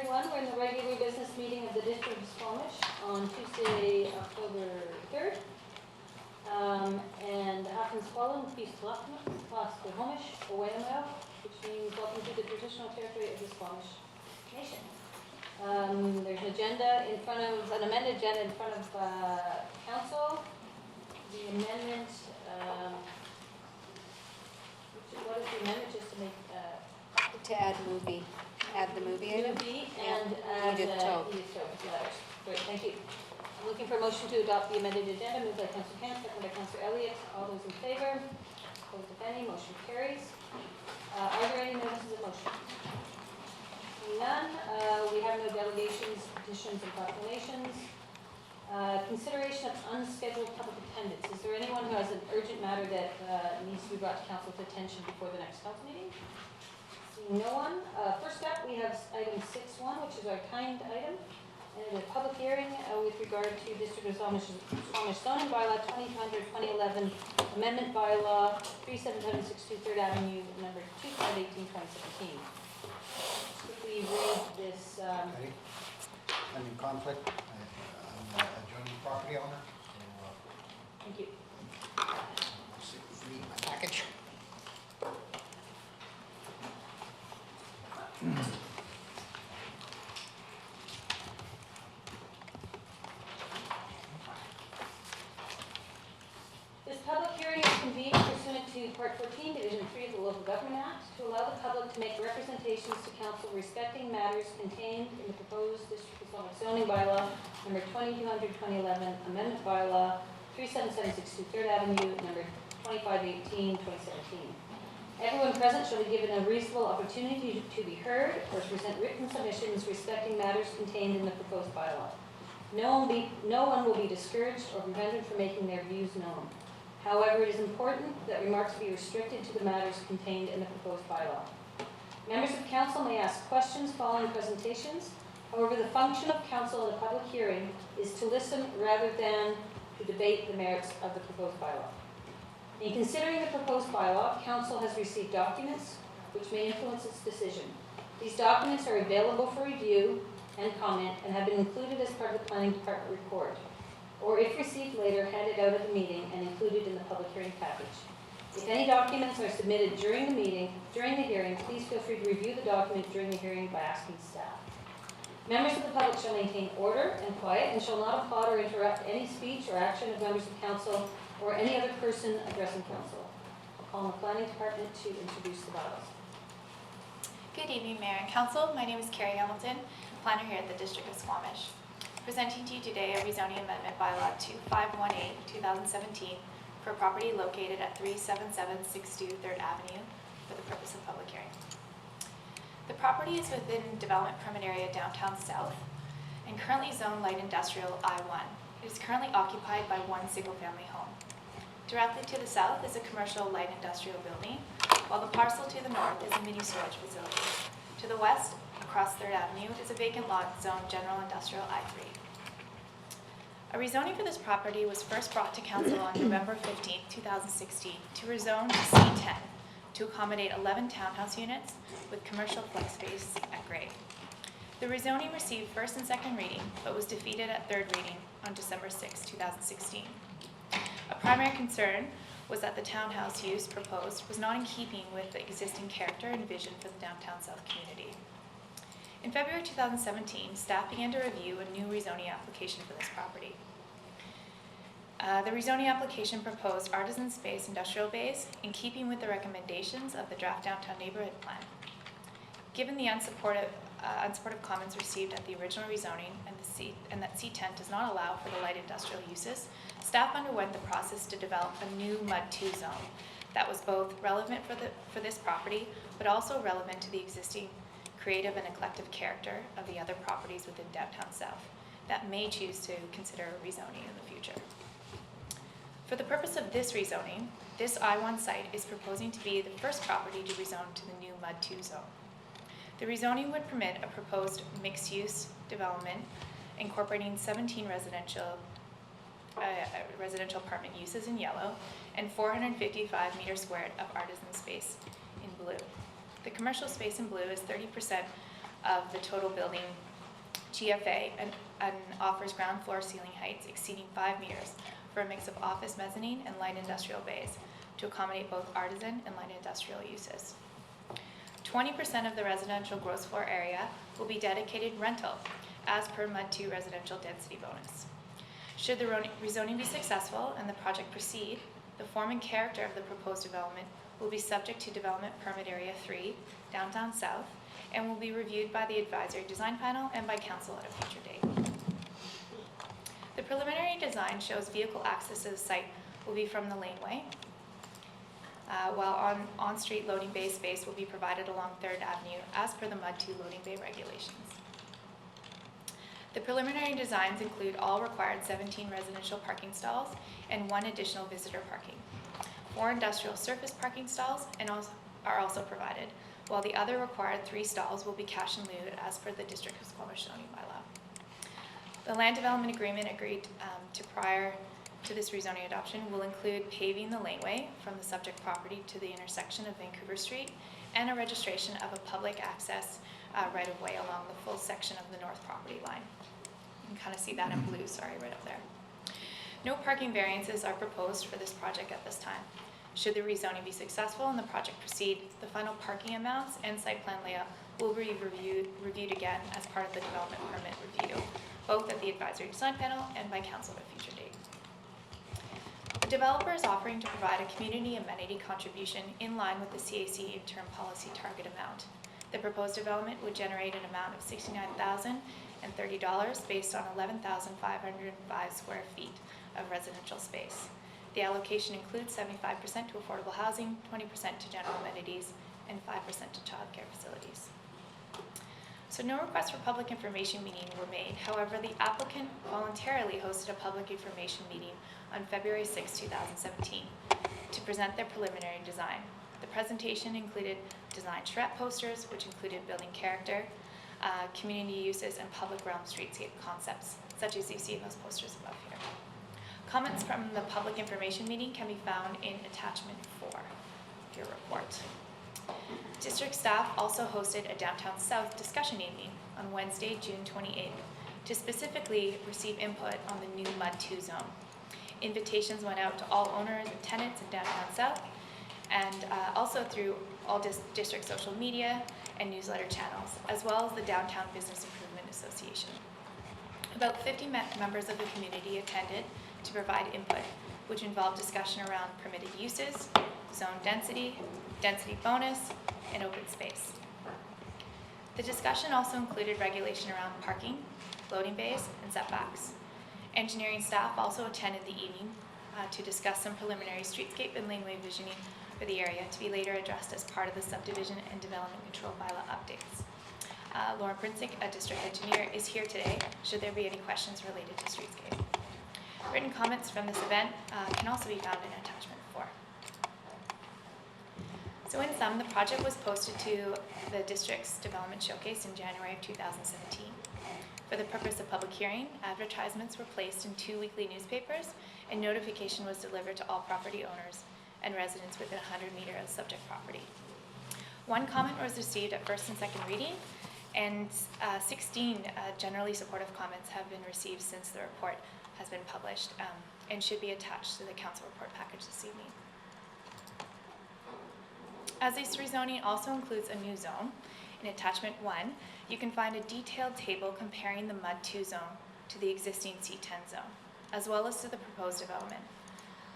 everyone. We're in the regular business meeting of the District of Squamish on Tuesday, October 3rd. And happens following Peace Squamish, Owayamel, which means welcome to the traditional territory of the Squamish Nation. There's an agenda in front of, an amended agenda in front of council. The amendment, what is the amendment, just to make To add movie, add the movie item. movie and Edith Toth. Edith Toth letters. Great, thank you. I'm looking for a motion to adopt the amended agenda, moved by Councillor Kent, seconded by Councillor Elliott. All those in favor? Opposed, if any, motion carries. Are there any notices of motion? None. We have no delegations, petitions, and proclamations. Consideration of unscheduled public attendance. Is there anyone who has an urgent matter that needs to be brought to council's attention before the next council meeting? Seeing no one. First up, we have item 6.1, which is our timed item. And a public hearing with regard to District of Squamish zoning bylaw 2000-2011 amendment bylaw 37762 3rd Avenue, number 2518-2017. Quickly read this. Okay. I'm in conflict. I'm a adjoining property owner. So, Thank you. read my package. This public hearing is convened pursuant to Part 14, Division 3 of the Local Government Act to allow the public to make representations to council respecting matters contained in the proposed District of Squamish zoning bylaw number 2200-2011 amendment bylaw 37762 3rd Avenue, number 2518-2017. Everyone present shall be given a reasonable opportunity to be heard or to present written submissions respecting matters contained in the proposed bylaw. No one will be discouraged or prevented from making their views known. However, it is important that remarks be restricted to the matters contained in the proposed bylaw. Members of council may ask questions following presentations. However, the function of council in a public hearing is to listen rather than to debate the merits of the proposed bylaw. In considering the proposed bylaw, council has received documents which may influence its decision. These documents are available for review and comment and have been included as part of the planning department report, or if received later, handed out at the meeting and included in the public hearing package. If any documents are submitted during the hearing, please feel free to review the document during the hearing by asking staff. Members of the public shall maintain order and quiet and shall not applaud or interrupt any speech or action of members of council or any other person addressing council. I'll call on the planning department to introduce the bylaws. Good evening, Mayor and Council. My name is Carrie Hamilton, planner here at the District of Squamish. Presenting to you today a rezoning amendment bylaw 2518-2017 for property located at 37762 3rd Avenue for the purpose of public hearing. The property is within development permit area downtown south and currently zoned light industrial I1. It is currently occupied by one single-family home. Directly to the south is a commercial light industrial building, while the parcel to the north is a mini storage facility. To the west, across 3rd Avenue, is a vacant lot zoned general industrial I3. A rezoning for this property was first brought to council on November 15, 2016 to rezone to C10 to accommodate 11 townhouse units with commercial flex space at grade. The rezoning received first and second reading, but was defeated at third reading on December 6, 2016. A primary concern was that the townhouse use proposed was not in keeping with the existing character and vision for the downtown south community. In February 2017, staff began to review a new rezoning application for this property. The rezoning application proposed artisan space industrial bays in keeping with the recommendations of the draft downtown neighborhood plan. Given the unsupportive comments received at the original rezoning and that C10 does not allow for the light industrial uses, staff underwent the process to develop a new MUD 2 zone that was both relevant for this property, but also relevant to the existing creative and eclectic character of the other properties within downtown south that may choose to consider rezoning in the future. For the purpose of this rezoning, this I1 site is proposing to be the first property to rezone to the new MUD 2 zone. The rezoning would permit a proposed mixed-use development incorporating 17 residential apartment uses in yellow and 455 meters squared of artisan space in blue. The commercial space in blue is 30% of the total building GFA and offers ground floor ceiling heights exceeding 5 meters for a mix of office mezzanine and light industrial bays to accommodate both artisan and light industrial uses. 20% of the residential gross floor area will be dedicated rental as per MUD 2 residential density bonus. Should the rezoning be successful and the project proceed, the form and character of the proposed development will be subject to Development Permit Area 3, Downtown South, and will be reviewed by the Advisory Design Panel and by Council at a future date. The preliminary design shows vehicle access to the site will be from the laneway, while on-street loading bay space will be provided along 3rd Avenue as per the MUD 2 loading bay regulations. The preliminary designs include all required 17 residential parking stalls and 1 additional visitor parking. 4 industrial surface parking stalls are also provided, while the other required 3 stalls will be cash in lieu as per the District of Squamish zoning bylaw. The land development agreement agreed to prior to this rezoning adoption will include paving the laneway from the subject property to the intersection of Vancouver Street and a registration of a public access right-of-way along the full section of the north property line. You can kind of see that in blue, sorry, right up there. No parking variances are proposed for this project at this time. Should the rezoning be successful and the project proceed, the final parking amounts and site plan layout will be reviewed again as part of the development permit review, both at the Advisory Design Panel and by Council at a future date. The developer is offering to provide a community amenity contribution in line with the CAC interim policy target amount. The proposed development would generate an amount of $69,030 based on 11,505 square feet of residential space. The allocation includes 75% to affordable housing, 20% to general amenities, and 5% to childcare facilities. So no requests for public information meeting were made. However, the applicant voluntarily hosted a public information meeting on February 6, 2017 to present their preliminary design. The presentation included design charrette posters, which included building character, community uses, and public realm streetscape concepts, such as you see in those posters above here. Comments from the public information meeting can be found in attachment 4 of your report. District staff also hosted a Downtown South discussion evening on Wednesday, June 28th, to specifically receive input on the new MUD 2 zone. Invitations went out to all owners and tenants in Downtown South, and also through all district social media and newsletter channels, as well as the Downtown Business Improvement Association. About 50 members of the community attended to provide input, which involved discussion around permitted uses, zone density, density bonus, and open space. The discussion also included regulation around parking, loading bays, and setbacks. Engineering staff also attended the evening to discuss some preliminary streetscape and laneway visioning for the area to be later addressed as part of the subdivision and development control bylaw updates. Lauren Princik, a district engineer, is here today should there be any questions related to streetscape. Written comments from this event can also be found in attachment 4. So in sum, the project was posted to the district's development showcase in January of 2017. For the purpose of public hearing, advertisements were placed in 2 weekly newspapers, and notification was delivered to all property owners and residents within 100 meters of subject property. 1 comment was received at first and second reading, and 16 generally supportive comments have been received since the report has been published and should be attached to the council report package this evening. As this rezoning also includes a new zone, in attachment 1, you can find a detailed table comparing the MUD 2 zone to the existing C10 zone, as well as to the proposed development.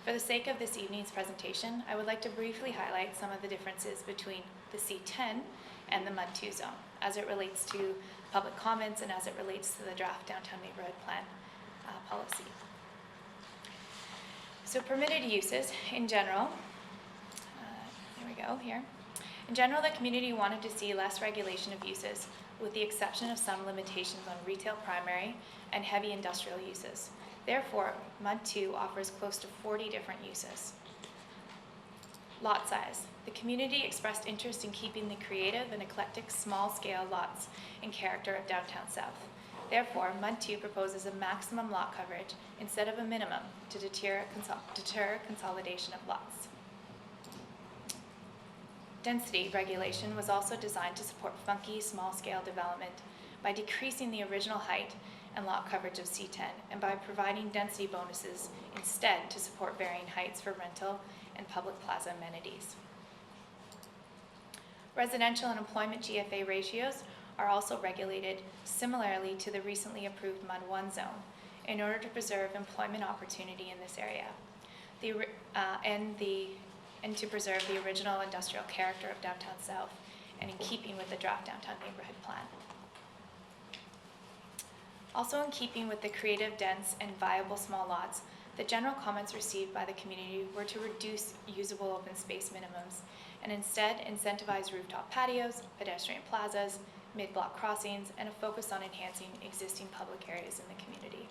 For the sake of this evening's presentation, I would like to briefly highlight some of the differences between the C10 and the MUD 2 zone, as it relates to public comments and as it relates to the draft downtown neighborhood plan policy. So permitted uses in general, there we go here. In general, the community wanted to see less regulation of uses, with the exception of some limitations on retail primary and heavy industrial uses. Therefore, MUD 2 offers close to 40 different uses. Lot size. The community expressed interest in keeping the creative and eclectic small-scale lots in character of Downtown South. Therefore, MUD 2 proposes a maximum lot coverage instead of a minimum to deter consolidation of lots. density regulation was also designed to support funky, small-scale development by decreasing the original height and lot coverage of C10 and by providing density bonuses instead to support varying heights for rental and public plaza amenities. Residential and employment GFA ratios are also regulated similarly to the recently approved MUD 1 zone in order to preserve employment opportunity in this area and to preserve the original industrial character of Downtown South and in keeping with the draft downtown neighborhood plan. Also in keeping with the creative, dense, and viable small lots, the general comments received by the community were to reduce usable open space minimums and instead incentivize rooftop patios, pedestrian plazas, mid-block crossings, and a focus on enhancing existing public areas in the community.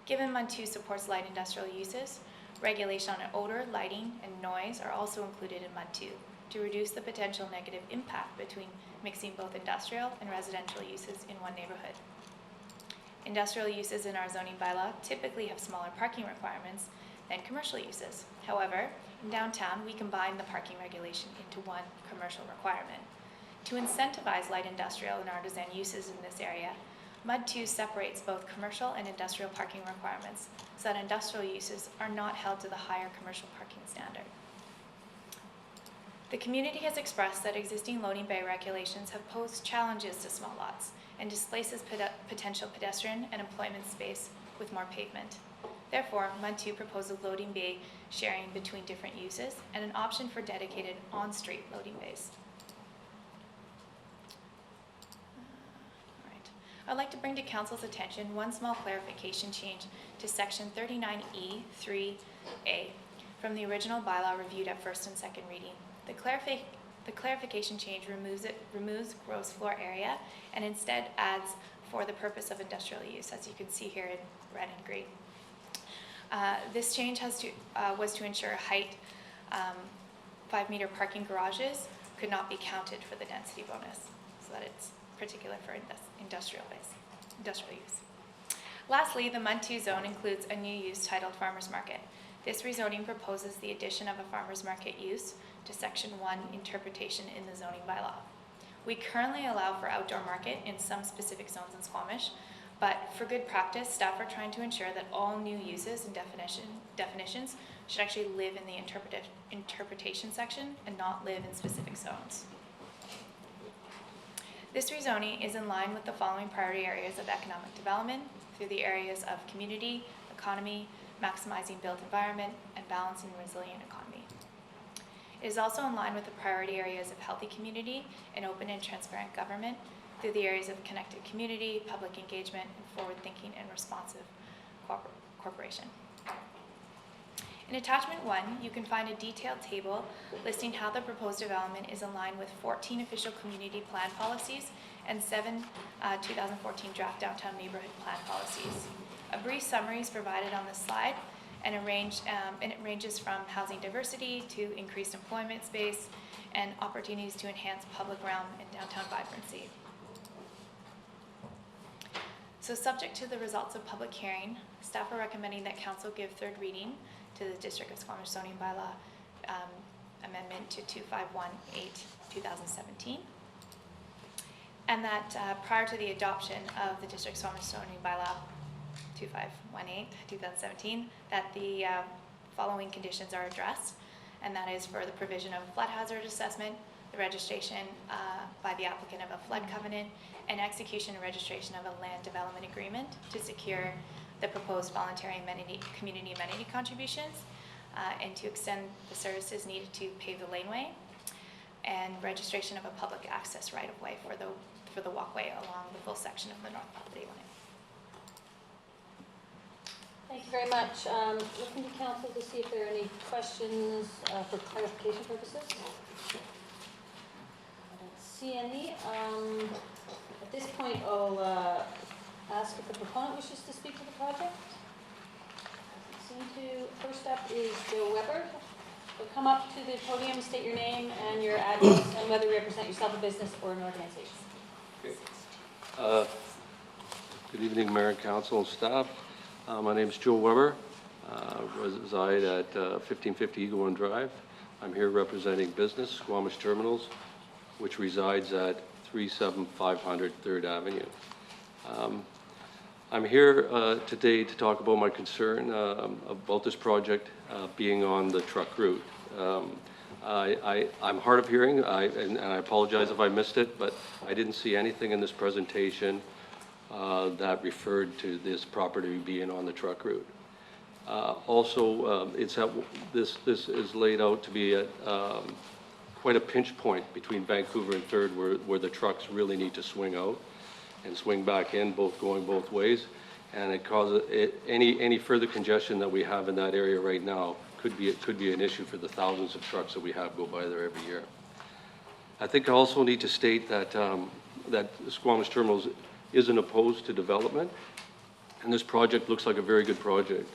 Given MUD 2 supports light industrial uses, regulation on odor, lighting, and noise are also included in MUD 2 to reduce the potential negative impact between mixing both industrial and residential uses in one neighborhood. Industrial uses in our zoning bylaw typically have smaller parking requirements than commercial uses. However, in downtown, we combine the parking regulation into one commercial requirement. To incentivize light industrial and artisan uses in this area, MUD 2 separates both commercial and industrial parking requirements so that industrial uses are not held to the higher commercial parking standard. The community has expressed that existing loading bay regulations have posed challenges to small lots and displaces potential pedestrian and employment space with more pavement. Therefore, MUD 2 proposes loading bay sharing between different uses and an option for dedicated on-street loading bays. I'd like to bring to Council's attention one small clarification change to Section 39E3A from the original bylaw reviewed at first and second reading. The clarification change removes gross floor area and instead adds for the purpose of industrial use, as you can see here in red and green. This change was to ensure height 5-meter parking garages could not be counted for the density bonus, so that it's particular for industrial use. Lastly, the MUD 2 zone includes a new use titled Farmers Market. This rezoning proposes the addition of a farmers market use to Section 1 interpretation in the zoning bylaw. We currently allow for outdoor market in some specific zones in Squamish, but for good practice, staff are trying to ensure that all new uses and definitions should actually live in the interpretation section and not live in specific zones. This rezoning is in line with the following priority areas of economic development through the areas of community, economy, maximizing built environment, and balancing resilient economy. It is also in line with the priority areas of healthy community and open and transparent government through the areas of connected community, public engagement, and forward-thinking and responsive cooperation. In Attachment 1, you can find a detailed table listing how the proposed development is in line with 14 official community plan policies and 7 2014 draft downtown neighborhood plan policies. A brief summary is provided on this slide, and it ranges from housing diversity to increased employment space and opportunities to enhance public realm and downtown vibrancy. So subject to the results of public hearing, staff are recommending that council give third reading to the District of Squamish zoning bylaw amendment to 2518-2017, and that prior to the adoption of the District of Squamish zoning bylaw 2518-2017, that the following conditions are addressed, and that is for the provision of flood hazard assessment, the registration by the applicant of a flood covenant, and execution and registration of a land development agreement to secure the proposed voluntary community amenity contributions, and to extend the services needed to pave the laneway, and registration of a public access right-of-way for the walkway along the full section of the north property line. Thank you very much. Looking to council to see if there are any questions for clarification purposes. I don't see any. At this point, I'll ask if the proponent wishes to speak to the project. First up is Joe Weber. So come up to the podium, state your name and your address, and whether you represent yourself, a business or an organization. Okay. Good evening, Mayor and Council and staff. My name is Joe Weber. Reside at 1550 Eagle Run Drive. I'm here representing business, Squamish Terminals, which resides at 37500 3rd Avenue. I'm here today to talk about my concern about this project being on the truck route. I'm hard of hearing, and I apologize if I missed it, but I didn't see anything in this presentation that referred to this property being on the truck route. Also, this is laid out to be at quite a pinch point between Vancouver and 3rd where the trucks really need to swing out and swing back in, going both ways. And it causes, any further congestion that we have in that area right now could be an issue for the thousands of trucks that we have go by there every year. I think I also need to state that, that Squamish Terminals isn't opposed to development, and this project looks like a very good project.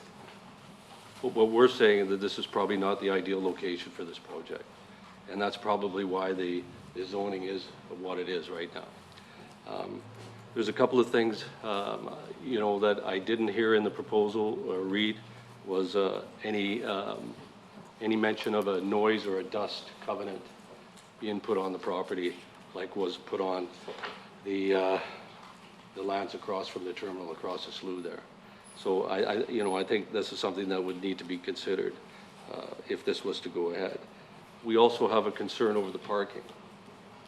But what we're saying is that this is probably not the ideal location for this project, and that's probably why the zoning is what it is right now. There's a couple of things, you know, that I didn't hear in the proposal or read was any mention of a noise or a dust covenant being put on the property, like was put on the lands across from the terminal across the slough there. So you know, I think this is something that would need to be considered if this was to go ahead. We also have a concern over the parking.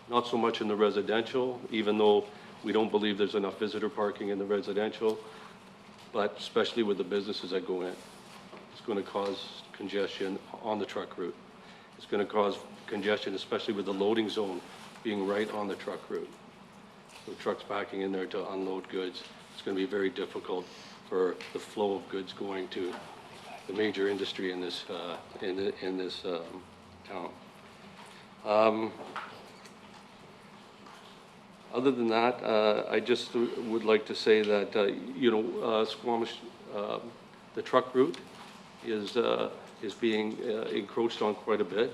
Not so much in the residential, even though we don't believe there's enough visitor parking in the residential, but especially with the businesses that go in. It's going to cause congestion on the truck route. It's going to cause congestion, especially with the loading zone being right on the truck route. So trucks backing in there to unload goods. It's going to be very difficult for the flow of goods going to the major industry in this town. Other than that, I just would like to say that you know, Squamish, the truck route is being encroached on quite a bit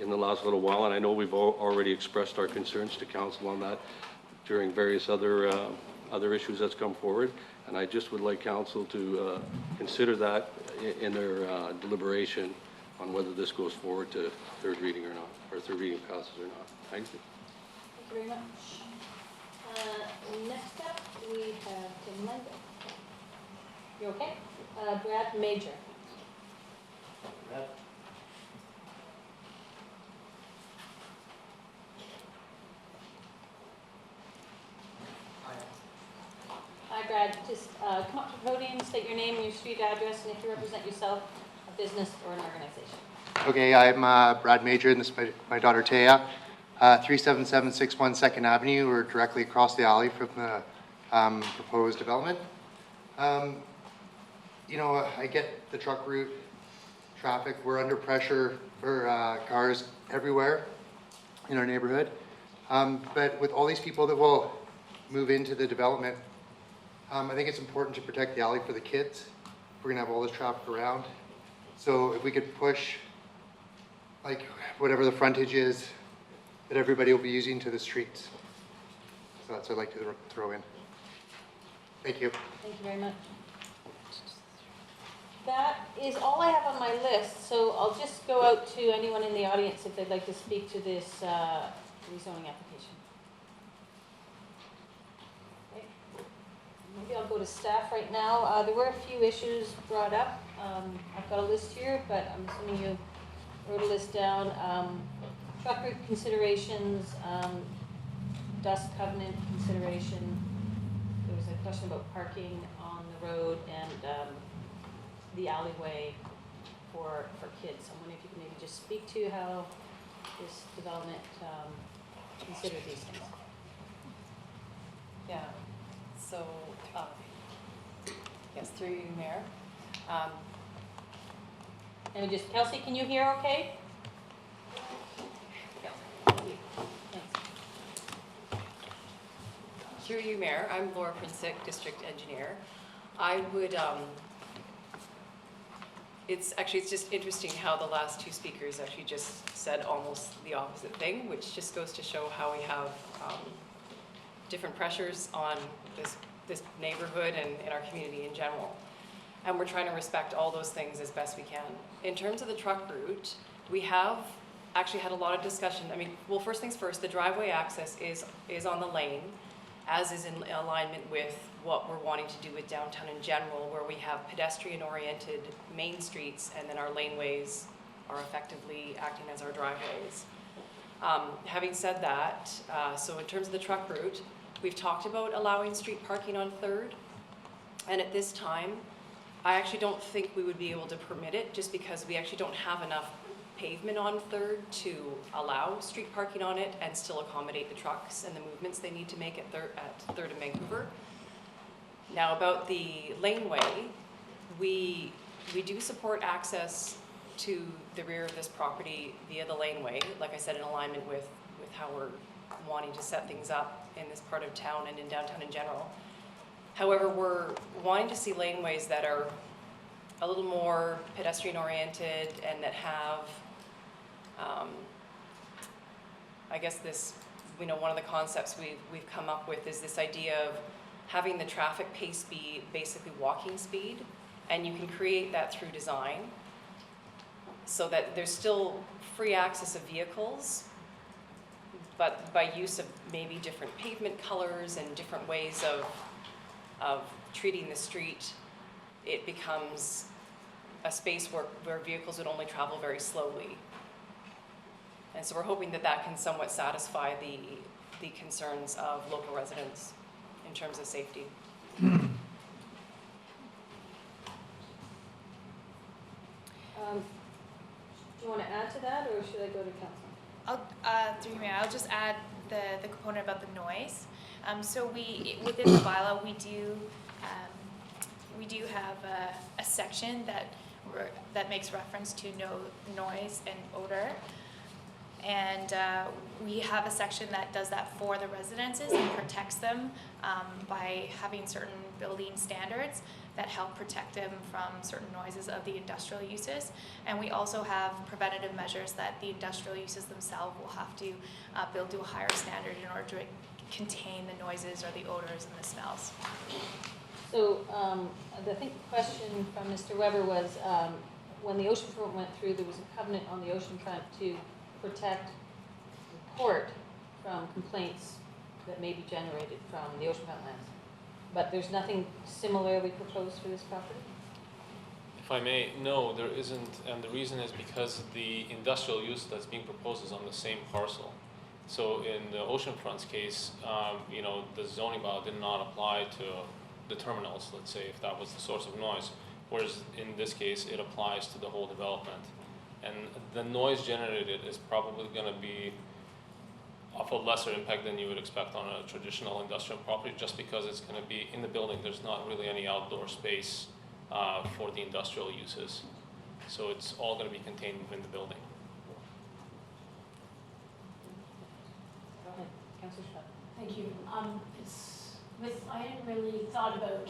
in the last little while, and I know we've already expressed our concerns to council on that during various other issues that's come forward. And I just would like council to consider that in their deliberation on whether this goes forward to third reading or not, or third reading passes or not. Thank you. Thank you very much. Next up, we have Tim Lundgren. You okay? Brad Major. Brad? Hi, Brad. Just come up to the podium, state your name and your street address, and if you represent yourself, a business or an organization. Okay, I'm Brad Major, and this is my daughter Taya. 37761 2nd Avenue. We're directly across the alley from the proposed development. You know, I get the truck route traffic. We're under pressure for cars everywhere in our neighborhood. But with all these people that will move into the development, I think it's important to protect the alley for the kids. We're gonna have all this traffic around. So if we could push, like, whatever the frontage is that everybody will be using to the streets. So that's what I'd like to throw in. Thank you. Thank you very much. That is all I have on my list, so I'll just go out to anyone in the audience if they'd like to speak to this rezoning application. Okay. Maybe I'll go to staff right now. There were a few issues brought up. I've got a list here, but I'm assuming you wrote a list down. Truck route considerations, dust covenant consideration. There was a question about parking on the road and the alleyway for kids. I'm wondering if you can maybe just speak to how this development considered these things. Yeah, so, yes, through you, Mayor. And just, Kelsey, can you hear okay? Thank you. Thanks. Through you, Mayor, I'm Laura Prinsick, District Engineer. I would, it's just interesting how the last two speakers actually just said almost the opposite thing, which just goes to show how we have different pressures on this neighborhood and in our community in general. And we're trying to respect all those things as best we can. In terms of the truck route, we have actually had a lot of discussion. I mean, well, first things first, the driveway access is on the lane, as is in alignment with what we're wanting to do with downtown in general, where we have pedestrian-oriented main streets, and then our laneways are effectively acting as our driveways. Having said that, so in terms of the truck route, we've talked about allowing street parking on 3rd, and at this time, I actually don't think we would be able to permit it, just because we actually don't have enough pavement on 3rd to allow street parking on it and still accommodate the trucks and the movements they need to make at 3rd and Vancouver. Now, about the laneway, we do support access to the rear of this property via the laneway, like I said, in alignment with how we're wanting to set things up in this part of town and in downtown in general. However, we're wanting to see laneways that are a little more pedestrian-oriented and that have, I guess this, one of the concepts we've come up with is this idea of having the traffic pace be basically walking speed, and you can create that through design so that there's still free access of vehicles, but by use of maybe different pavement colors and different ways of treating the street, it becomes a space where vehicles would only travel very slowly. And so we're hoping that that can somewhat satisfy the concerns of local residents in terms of safety. Do you want to add to that, or should I go to council? Through you, Mayor, I'll just add the component about the noise. So within the bylaw, we do have a section that makes reference to no noise and odor. And we have a section that does that for the residences and protects them by having certain building standards that help protect them from certain noises of the industrial uses. And we also have preventative measures that the industrial uses themselves will have to build to a higher standard in order to contain the noises or the odors and the smells. So I think the question from Mr. Weber was, when the oceanfront went through, there was a covenant on the oceanfront to protect the port from complaints that may be generated from the oceanfront lands. But there's nothing similarly proposed for this property? If I may, no, there isn't, and the reason is because the industrial use that's being proposed is on the same parcel. So in the oceanfront's case, the zoning bylaw did not apply to the terminals, let's say, if that was the source of noise. Whereas in this case, it applies to the whole development. And the noise generated is probably going to be of a lesser impact than you would expect on a traditional industrial property, just because it's going to be in the building. There's not really any outdoor space for the industrial uses. So it's all going to be contained within the building. Go ahead, Councilor Schott. Thank you. I hadn't really thought about,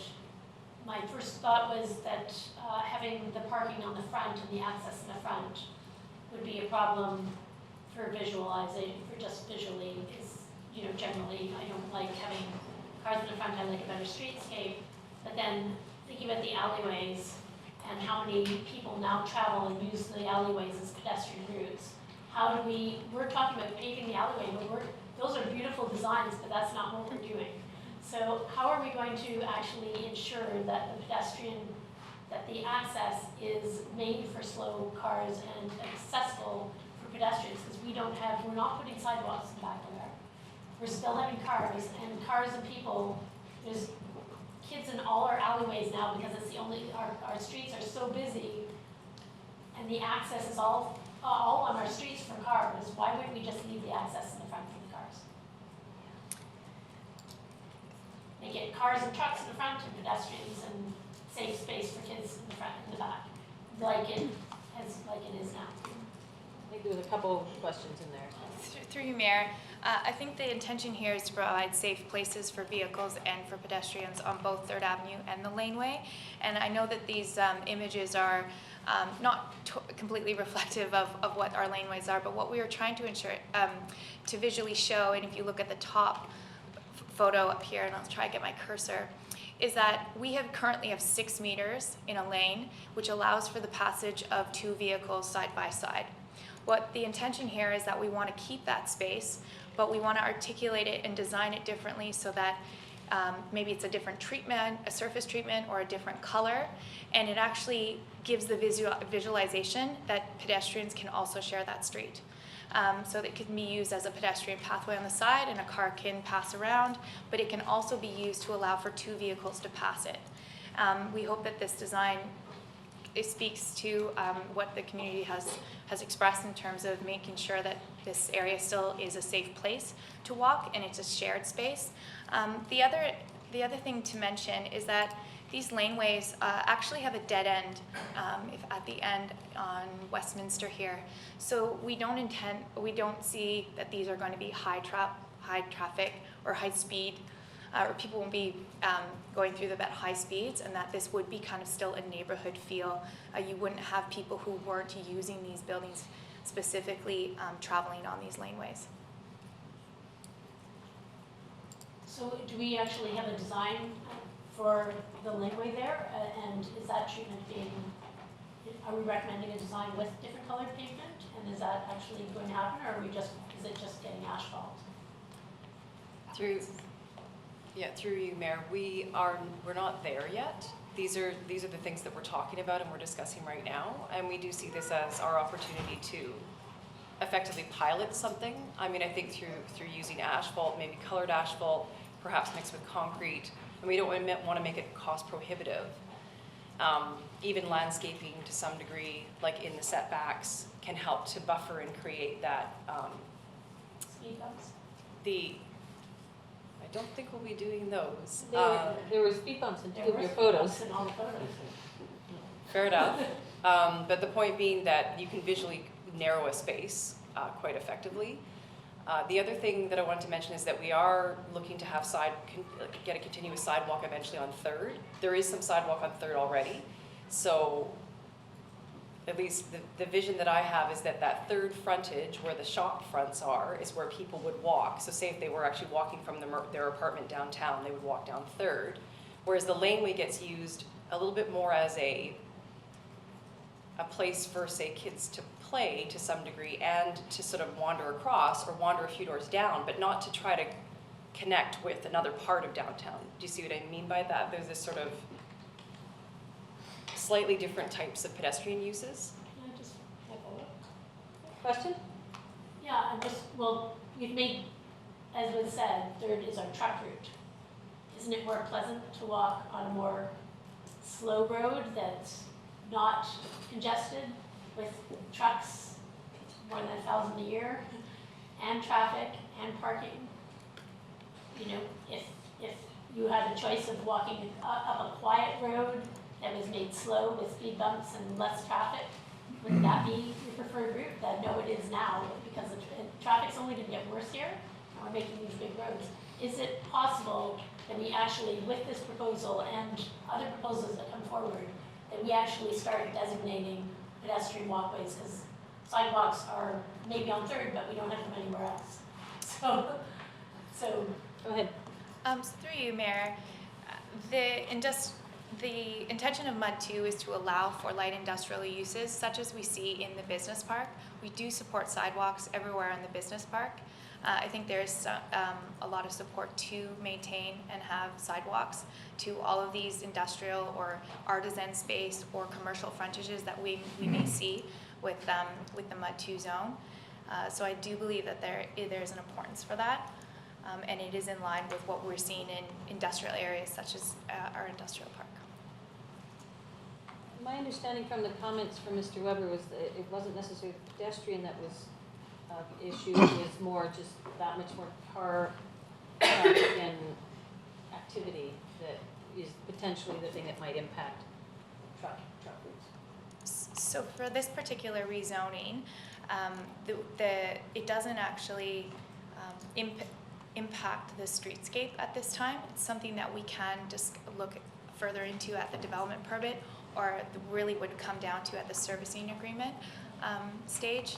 my first thought was that having the parking on the front and the access in the front would be a problem for visualizing, for just visually, because, generally I don't like having cars in the front, I like a better streetscape. But then thinking about the alleyways and how many people now travel and use the alleyways as pedestrian routes, how do we're talking about paving the alleyway, but those are beautiful designs, but that's not what we're doing. So how are we going to actually ensure that the access is made for slow cars and accessible for pedestrians? Because we're not putting sidewalks back there. We're still having cars and people. There's kids in all our alleyways now because it's our streets are so busy, and the access is all on our streets for cars. Why wouldn't we just leave the access in the front for the cars? Make it cars and trucks in the front and pedestrians and safe space for kids in the front and the back, like it is now. I think there was a couple of questions in there. Through you, Mayor, I think the intention here is to provide safe places for vehicles and for pedestrians on both 3rd Avenue and the laneway. And I know that these images are not completely reflective of what our laneways are, but what we are trying to ensure, to visually show, and if you look at the top photo up here, and I'll try to get my cursor, is that we currently have 6 meters in a lane, which allows for the passage of 2 vehicles side by side. What the intention here is that we want to keep that space, but we want to articulate it and design it differently so that maybe it's a different treatment, a surface treatment, or a different color, and it actually gives the visualization that pedestrians can also share that street. So that it can be used as a pedestrian pathway on the side and a car can pass around, but it can also be used to allow for 2 vehicles to pass it. We hope that this design speaks to what the community has expressed in terms of making sure that this area still is a safe place to walk and it's a shared space. The other thing to mention is that these laneways actually have a dead end at the end on Westminster here. So we don't see that these are going to be high traffic or high speed, or people won't be going through them at high speeds, and that this would be kind of still a neighborhood feel. You wouldn't have people who weren't using these buildings specifically traveling on these laneways. So do we actually have a design for the laneway there? And is that treatment are we recommending a design with different colored pavement? And is that actually going to happen, or is it just getting asphalt? Through you, Mayor, we're not there yet. These are the things that we're talking about and we're discussing right now, and we do see this as our opportunity to effectively pilot something. I mean, I think through using asphalt, maybe colored asphalt, perhaps mixed with concrete, and we don't want to make it cost prohibitive. Even landscaping to some degree, like in the setbacks, can help to buffer and create that. Speed bumps? I don't think we'll be doing those. There were speed bumps in 2 There of were your speed photos. bumps in all the photos. Fair enough. But the point being that you can visually narrow a space quite effectively. The other thing that I wanted to mention is that we are looking to have get a continuous sidewalk eventually on 3rd. There is some sidewalk on 3rd already. So at least the vision that I have is that 3rd frontage where the shop fronts are is where people would walk. So say if they were actually walking from their apartment downtown, they would walk down 3rd. Whereas the laneway gets used a little bit more as a place for, say, kids to play to some degree and to sort of wander across or wander a few doors down, but not to try to connect with another part of downtown. Do you see what I mean by that? There's this sort of slightly different types of pedestrian uses. Can I just have a look? Question? Yeah, we've made, as was said, 3rd is our truck route. Isn't it more pleasant to walk on a more slow road that's not congested with trucks, more than 1,000 a year, and traffic and parking? You know, if you had a choice of walking up a quiet road that was made slow with speed bumps and less traffic, would that be your preferred route? That no, it is now, because the traffic's only going to get worse here, and we're making these big roads. Is it possible that we actually, with this proposal and other proposals that come forward, that we actually start designating pedestrian walkways? Because sidewalks are maybe on 3rd, but we don't have them anywhere else. So Go ahead. So through you, Mayor, the intention of MUD 2 is to allow for light industrial uses such as we see in the business park. We do support sidewalks everywhere in the business park. I think there's a lot of support to maintain and have sidewalks to all of these industrial or artisan space or commercial frontages that we may see with the MUD 2 zone. So I do believe that there's an importance for that. And it is in line with what we're seeing in industrial areas such as our industrial park. My understanding from the comments from Mr. Weber was that it wasn't necessarily the pedestrian that was issue, it was more just that much more car traffic and activity that is potentially the thing that might impact truck routes. So for this particular rezoning, it doesn't actually impact the streetscape at this time. It's something that we can just look further into at the development permit, or really would come down to at the servicing agreement stage.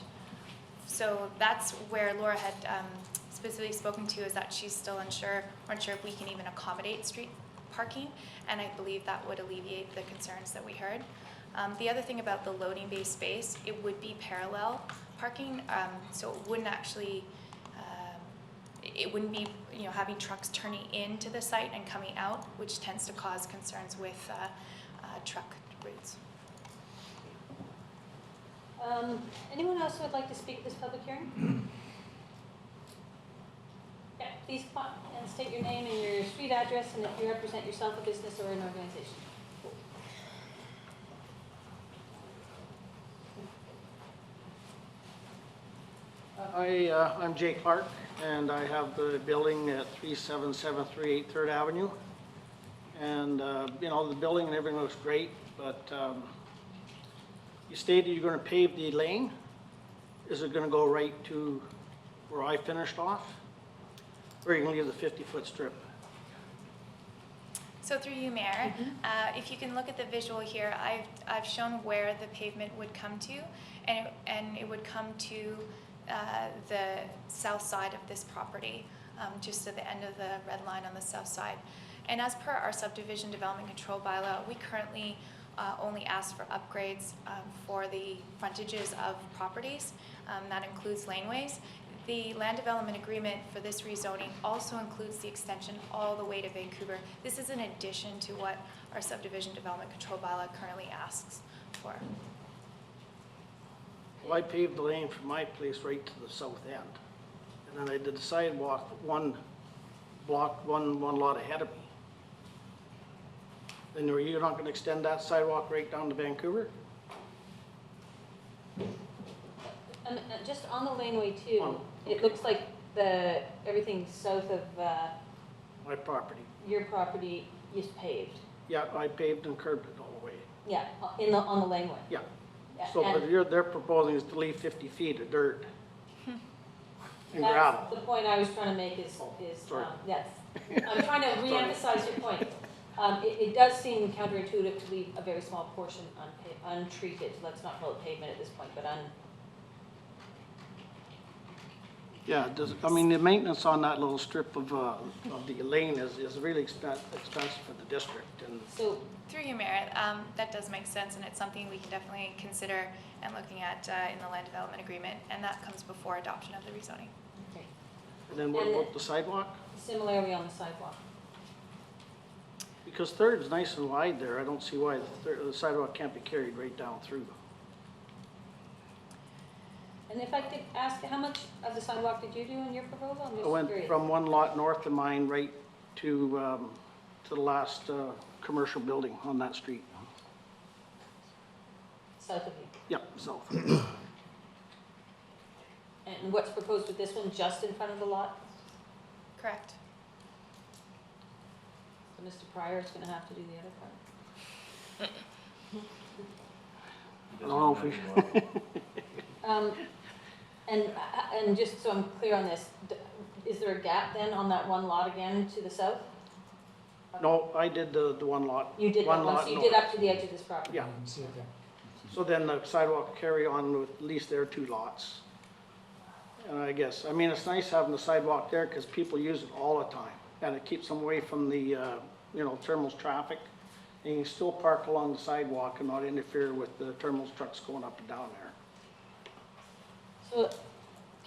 So that's where Laura had specifically spoken to, is that she's still unsure if we can even accommodate street parking, and I believe that would alleviate the concerns that we heard. The other thing about the loading bay space, it would be parallel parking, so it wouldn't actually, it wouldn't be, having trucks turning into the site and coming out, which tends to cause concerns with truck routes. Anyone else who would like to speak at this public hearing? Yeah, please come up and state your name and your street address, and if you represent yourself, a business or an organization. I'm Jay Clark, and I have the building at 37738 3rd Avenue. And, the building and everything looks great, but you stated you're going to pave the lane. Is it going to go right to where I finished off? Or are you going to leave the 50-foot strip? So through you, Mayor, if you can look at the visual here, I've shown where the pavement would come to, and it would come to the south side of this property, just at the end of the red line on the south side. And as per our subdivision development control bylaw, we currently only ask for upgrades for the frontages of properties. That includes laneways. The land development agreement for this rezoning also includes the extension all the way to Vancouver. This is in addition to what our subdivision development control bylaw currently asks for. Well, I paved the lane from my place right to the south end. And then I did the sidewalk one lot ahead of me. Then you're not going to extend that sidewalk right down to Vancouver? And just on the laneway too, On- it looks like everything south of My property. your property is paved. Yeah, I paved and curbed it all the way. Yeah, on the laneway. Yeah. Yeah, So, and but they're proposing is to leave 50 feet of dirt and that's gravel. the point I was trying to make is, sorry. yes. I'm trying to reemphasize your point. It does seem counterintuitive to leave a very small portion untreated. Let's not call it pavement at this point, but Yeah, the maintenance on that little strip of the lane is really expensive for the district. And so, Through you, Mayor, that does make sense, and it's something we can definitely consider and looking at in the land development agreement, and that comes before adoption of the rezoning. okay. and then what And about the sidewalk? Similarly on the sidewalk. Because Third's nice and wide there. I don't see why the sidewalk can't be carried right down through. And if I could ask, how much of the sidewalk did you do in your proposal? I'm I just went curious. from one lot north of mine right to the last commercial building on that street. South of you. Yep, south. And what's proposed with this one, just in front of the lot? Correct. So Mr. Pryor is gonna have to do the other part. I don't know if we, And just so I'm clear on this, is there a gap then on that one lot again to the south? no, I did the one lot. You did one that one, lot so you north. did up to the edge of this property? Yeah. So then the sidewalk will carry on with at least their 2 lots. And I guess, it's nice having the sidewalk there because people use it all the time. And it keeps them away from the, terminal's traffic. And you can still park along the sidewalk and not interfere with the terminal's trucks going up and down there. So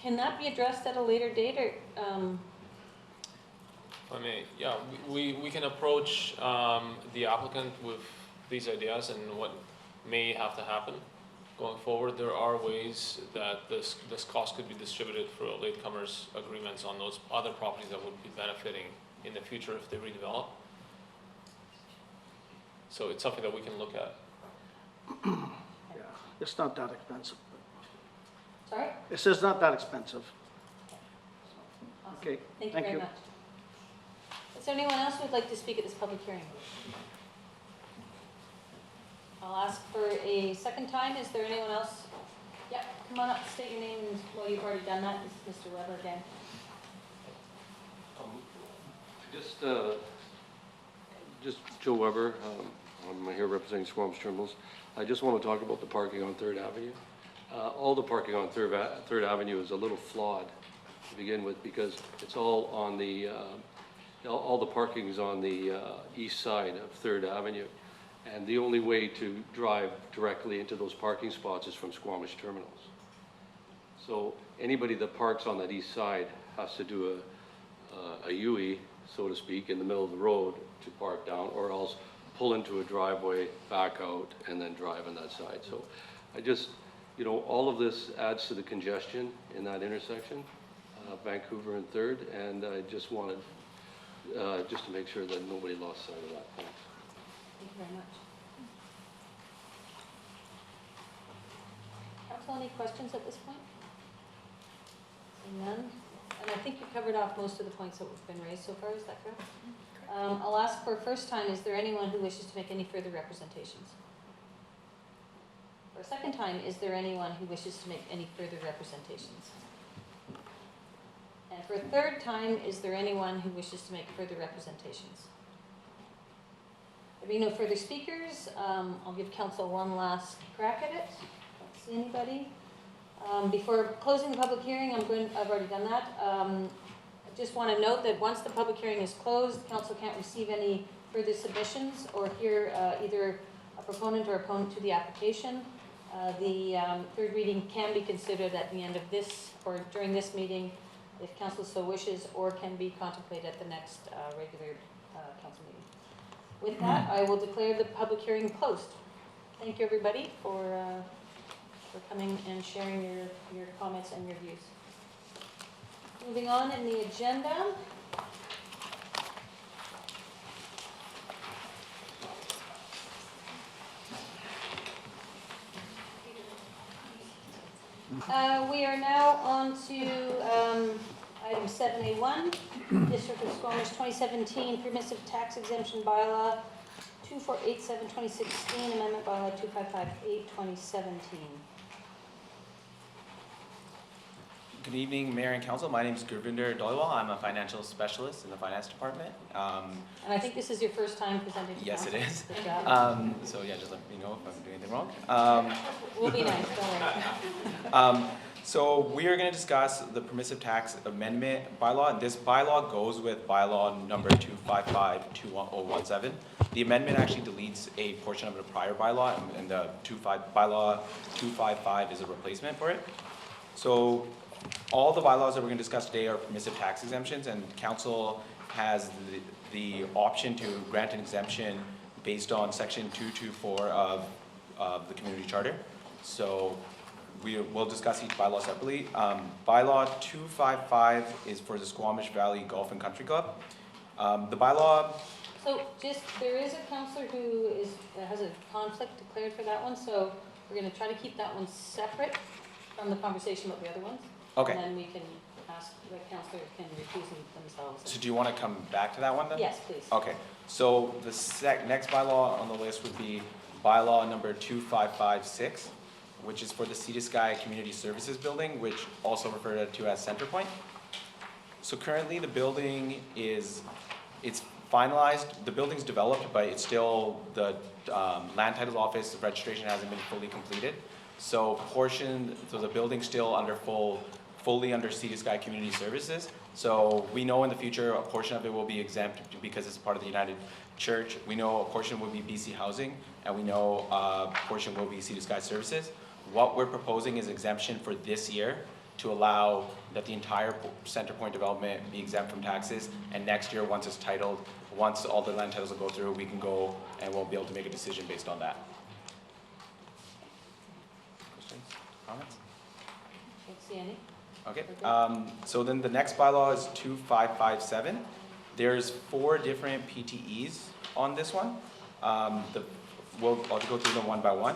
can that be addressed at a later date, or, If I may, yeah, we can approach the applicant with these ideas and what may have to happen going forward. There are ways that this cost could be distributed for latecomers agreements on those other properties that would be benefiting in the future if they redevelop. So it's something that we can look at. Yeah, it's not that expensive. sorry? It says not that expensive. Awesome. Okay, Thank you thank very you. much. Is there anyone else who would like to speak at this public hearing? I'll ask for a second time. Is there anyone else? Yep, come on up, state your name, and, well, you've already done that. This is Mr. Weber again. Just Joe Weber, I'm here representing Squamish Terminals. I just want to talk about the parking on 3rd Avenue. All the parking on 3rd Avenue is a little flawed to begin with because it's all on the, all the parking is on the east side of 3rd Avenue. And the only way to drive directly into those parking spots is from Squamish Terminals. So anybody that parks on that east side has to do a U-E, so to speak, in the middle of the road to park down, or else pull into a driveway, back out, and then drive on that side. So I just, you know, all of this adds to the congestion in that intersection, Vancouver and 3rd, and I just wanted, just to make sure that nobody lost sight of that. Thanks. Thank you very much. Council, any questions at this point? Seeing none? And I think you covered off most of the points that have been raised so far, is that correct? I'll ask for first time, is there anyone who wishes to make any further representations? For a second time, is there anyone who wishes to make any further representations? And for a third time, is there anyone who wishes to make further representations? There being no further speakers, I'll give council one last crack at it. Don't see anybody. Before closing the public hearing, I've already done that. I just want to note that once the public hearing is closed, council can't receive any further submissions or hear either a proponent or opponent to the application. The third reading can be considered at the end of this or during this meeting if council so wishes, or can be contemplated at the next regular council meeting. With that, I will declare the public hearing closed. Thank you, everybody, for coming and sharing your comments and your views. Moving on in the agenda. We are now on to item 7A1, District of Squamish 2017 Permissive Tax Exemption Bylaw 2487-2016, Amendment Bylaw 2558-2017. Good evening, Mayor and Council. My name is Gurvinder Doiwal. I'm a financial specialist in the finance department. And I think this is your first time presenting to Yes, it council. is. Good job. So yeah, just let me know if I'm doing anything wrong. We'll be nice, don't worry. So we are going to discuss the permissive tax amendment bylaw. This bylaw goes with bylaw number 255-2017. The amendment actually deletes a portion of the prior bylaw, and the bylaw 255 is a replacement for it. So all the bylaws that we're going to discuss today are permissive tax exemptions, and council has the option to grant an exemption based on section 224 of the community charter. So we will discuss each bylaw separately. Bylaw 255 is for the Squamish Valley Golf and Country Club. The bylaw. So just, there is a councillor who has a conflict declared for that one, so we're going to try to keep that one separate from the conversation about the other ones. Okay. And then we can ask, the councillor can recuse themselves. So do you want to come back to that one then? Yes, please. Okay. So the next bylaw on the list would be bylaw number 2556, which is for the Sea to Sky Community Services Building, which also referred to as Centerpoint. So currently the building it's finalized, the building's developed, but it's still, the land titles office registration hasn't been fully completed. So the building's still fully under Sea to Sky Community Services. So we know in the future a portion of it will be exempt because it's part of the United Church. We know a portion will be BC Housing, and we know a portion will be Sea to Sky Services. What we're proposing is exemption for this year to allow that the entire Centerpoint development be exempt from taxes, and next year, once it's titled, once all the land titles will go through, we can go and we'll be able to make a decision based on that. Questions, comments? Can't see any. Okay, so then the next bylaw is 2557. There's 4 different PTEs on this one. I'll go through them one by one.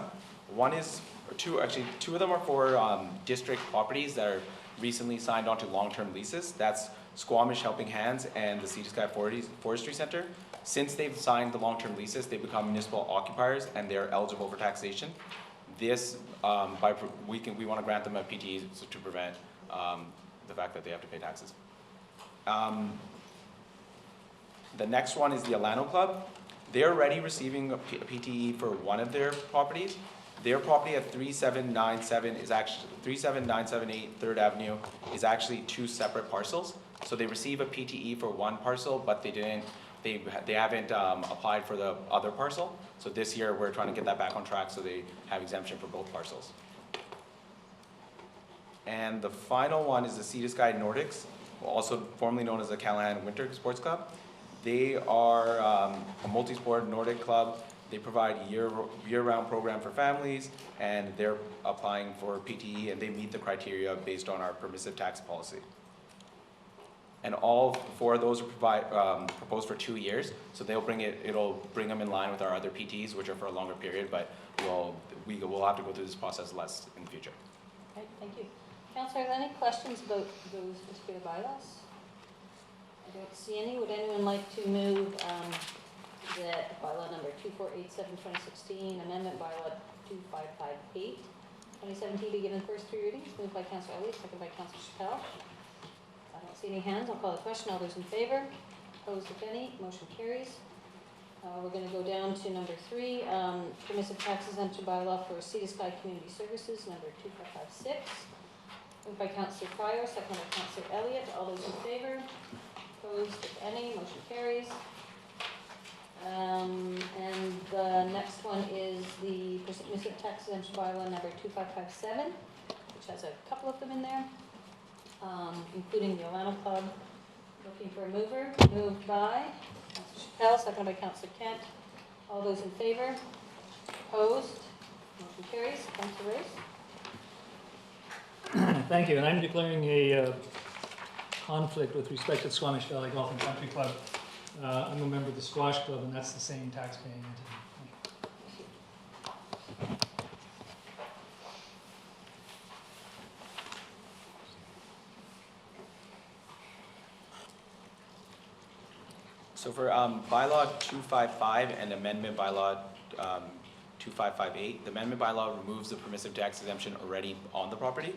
Two of them are for district properties that are recently signed onto long-term leases. That's Squamish Helping Hands and the Sea to Sky Forestry Center. Since they've signed the long-term leases, they've become municipal occupiers and they're eligible for taxation. This, we want to grant them a PTE to prevent the fact that they have to pay taxes. The next one is the Alano Club. They're already receiving a PTE for one of their properties. Their property at 37978 3rd Avenue is actually 2 separate parcels. So they receive a PTE for one parcel, but they haven't applied for the other parcel. So this year we're trying to get that back on track so they have exemption for both parcels. And the final one is the Sea to Sky Nordics, also formerly known as the Callahan Winter Sports Club. They are a multi-sport Nordic club. They provide year-round program for families, and they're applying for PTE, and they meet the criteria based on our permissive tax policy. And all four of those are proposed for 2 years, so it'll bring them in line with our other PTs, which are for a longer period, but we'll have to go through this process less in the future. Okay, thank you. Councillor, are there any questions about those particular bylaws? I don't see any. Would anyone like to move the bylaw number 2487-2016, amendment bylaw 2558, 2017 be given first 3 readings? Moved by Councillor Elliott, seconded by Councillor Chappell. I don't see any hands. I'll call the question. All those in favor? Opposed, if any? Motion carries. We're going to go down to number 3, permissive tax exemption bylaw for Sea to Sky Community Services, number 2556. Moved by Councillor Pryor, seconded by Councillor Elliott. All those in favor? Opposed, if any? Motion carries. And the next one is the permissive tax exemption bylaw number 2557, which has a couple of them in there, including the Olano Club. Looking for a mover. Moved by Councillor Chappell, seconded by Councillor Kent. All those in favor? Opposed? Motion carries. Councillor Race. Thank you, and I'm declaring a conflict with respect to the Squamish Valley Golf and Country Club. I'm a member of the Squash Club, and that's the same tax-paying entity. So for bylaw 255 and amendment bylaw 2558, the amendment bylaw removes the permissive tax exemption already on the property.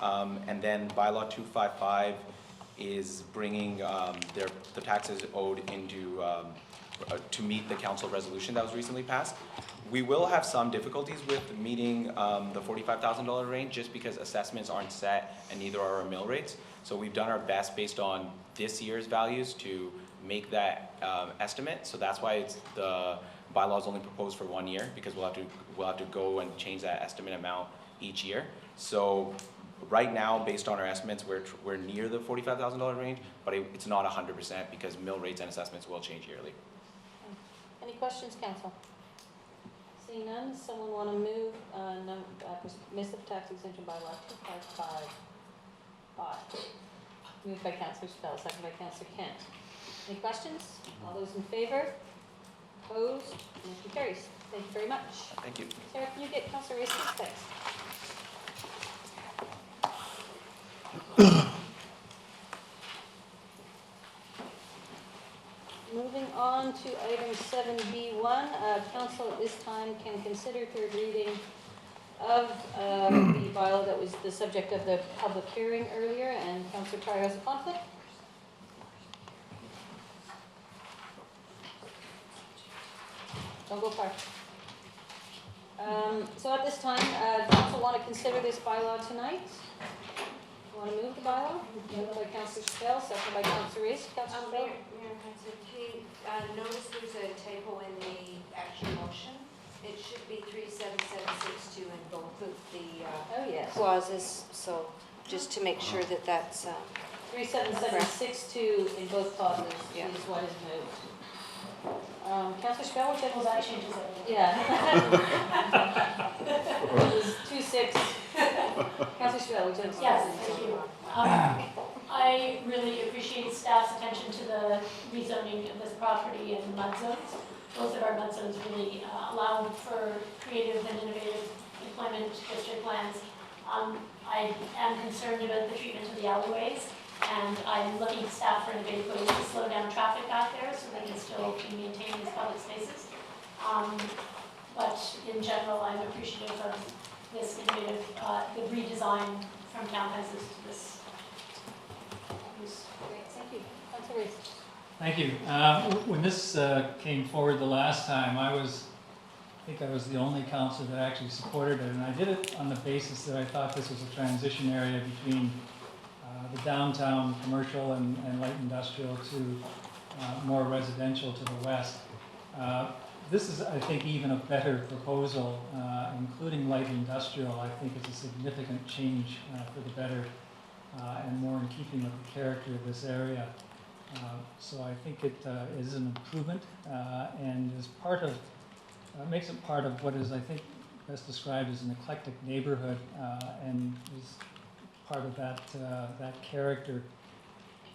And then bylaw 255 is bringing the taxes owed into, to meet the council resolution that was recently passed. We will have some difficulties with meeting the $45,000 range just because assessments aren't set and neither are our mill rates. So we've done our best based on this year's values to make that estimate. So that's why the bylaw is only proposed for 1 year, because we'll have to go and change that estimate amount each year. So right now, based on our estimates, we're near the $45,000 range, but it's not 100% because mill rates and assessments will change yearly. Any questions, council? Seeing none, someone want to move permissive tax exemption bylaw 2555? Moved by Councillor Chappell, seconded by Councillor Kent. Any questions? All those in favor? Opposed? Motion carries. Thank you very much. Thank you. Sarah, can you get Councillor Race's text? Moving on to item 7B1, council at this time can consider third reading of the bylaw that was the subject of the public hearing earlier, and Councillor Pryor has a conflict. Don't go far. So at this time, council want to consider this bylaw tonight? Want to move the bylaw? Moved by Councillor Chappell, seconded by Councillor Reese. Councillor Chappell? Mayor, notice there's a typo in the actual motion. It should be 37762 in both of the Oh, yes. clauses, so just to make sure that that's, 37762 in both clauses Yeah. is what is moved. Councillor Chappell, which Well, that changes everything. Yeah. It was 26. Councillor Chappell, which is. Yes, thank you. I really appreciate staff's attention to the rezoning of this property and mud zones. Both of our mud zones really allow for creative and innovative employment district plans. I am concerned about the treatment of the alleyways, and I'm looking to staff for innovative ways to slow down traffic out there so they can still be maintained as public spaces. But in general, I'm appreciative of this innovative, the redesign from townhouses to this use. Great, thank you. Councillor Reese. Thank you. When this came forward the last time, I think I was the only councillor that actually supported it, and I did it on the basis that I thought this was a transition area between the downtown commercial and light industrial to more residential to the west. This is, I think, even a better proposal, including light industrial, I think is a significant change for the better and more in keeping with the character of this area. So I think it is an improvement and is part of, makes it part of what is, I think, best described as an eclectic neighborhood and is part of that, that character.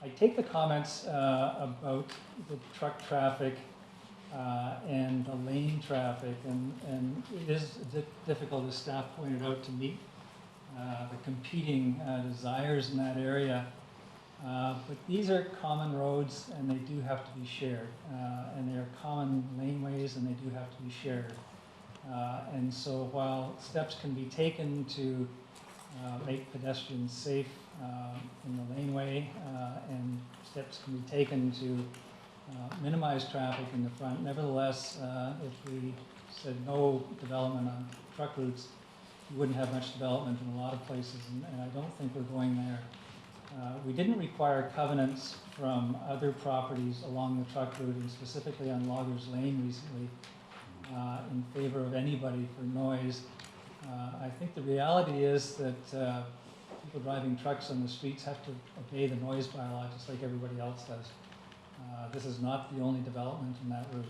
I take the comments about the truck traffic and the lane traffic, and it is difficult, as staff pointed out, to meet the competing desires in that area. But these are common roads, and they do have to be shared. And they are common laneways, and they do have to be shared. And so while steps can be taken to make pedestrians safe in the laneway, and steps can be taken to minimize traffic in the front, nevertheless, if we said no development on truck routes, you wouldn't have much development in a lot of places, and I don't think we're going there. We didn't require covenants from other properties along the truck route, and specifically on Loggers Lane recently, in favor of anybody for noise. I think the reality is that people driving trucks on the streets have to obey the noise bylaw just like everybody else does. This is not the only development in that route.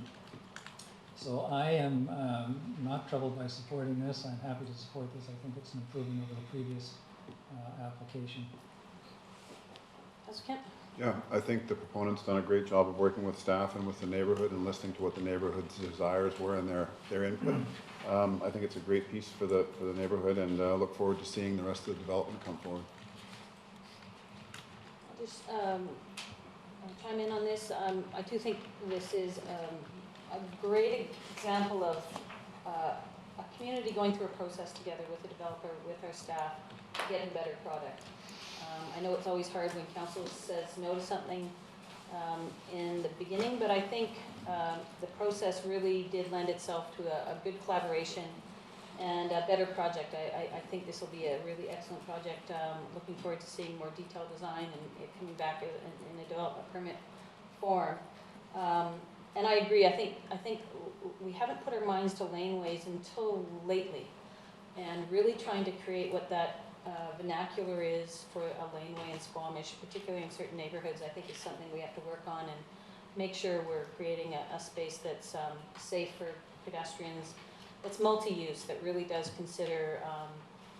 So I am not troubled by supporting this. I'm happy to support this. I think it's an improvement over the previous application. Councilor Kemp? Yeah, I think the proponent's done a great job of working with staff and with the neighborhood and listening to what the neighborhood's desires were and their input. I think it's a great piece for the neighborhood, and look forward to seeing the rest of the development come forward. I'll just chime in on this. I do think this is a great example of a community going through a process together with the developer, with our staff, to get a better product. I know it's always hard when council says no to something in the beginning, but I think the process really did lend itself to a good collaboration and a better project. I think this will be a really excellent project. Looking forward to seeing more detailed design and it coming back in a development permit form. And I agree. I think we haven't put our minds to laneways until lately, and really trying to create what that vernacular is for a laneway in Squamish, particularly in certain neighborhoods, I think is something we have to work on and make sure we're creating a space that's safe for pedestrians, that's multi-use, that really does consider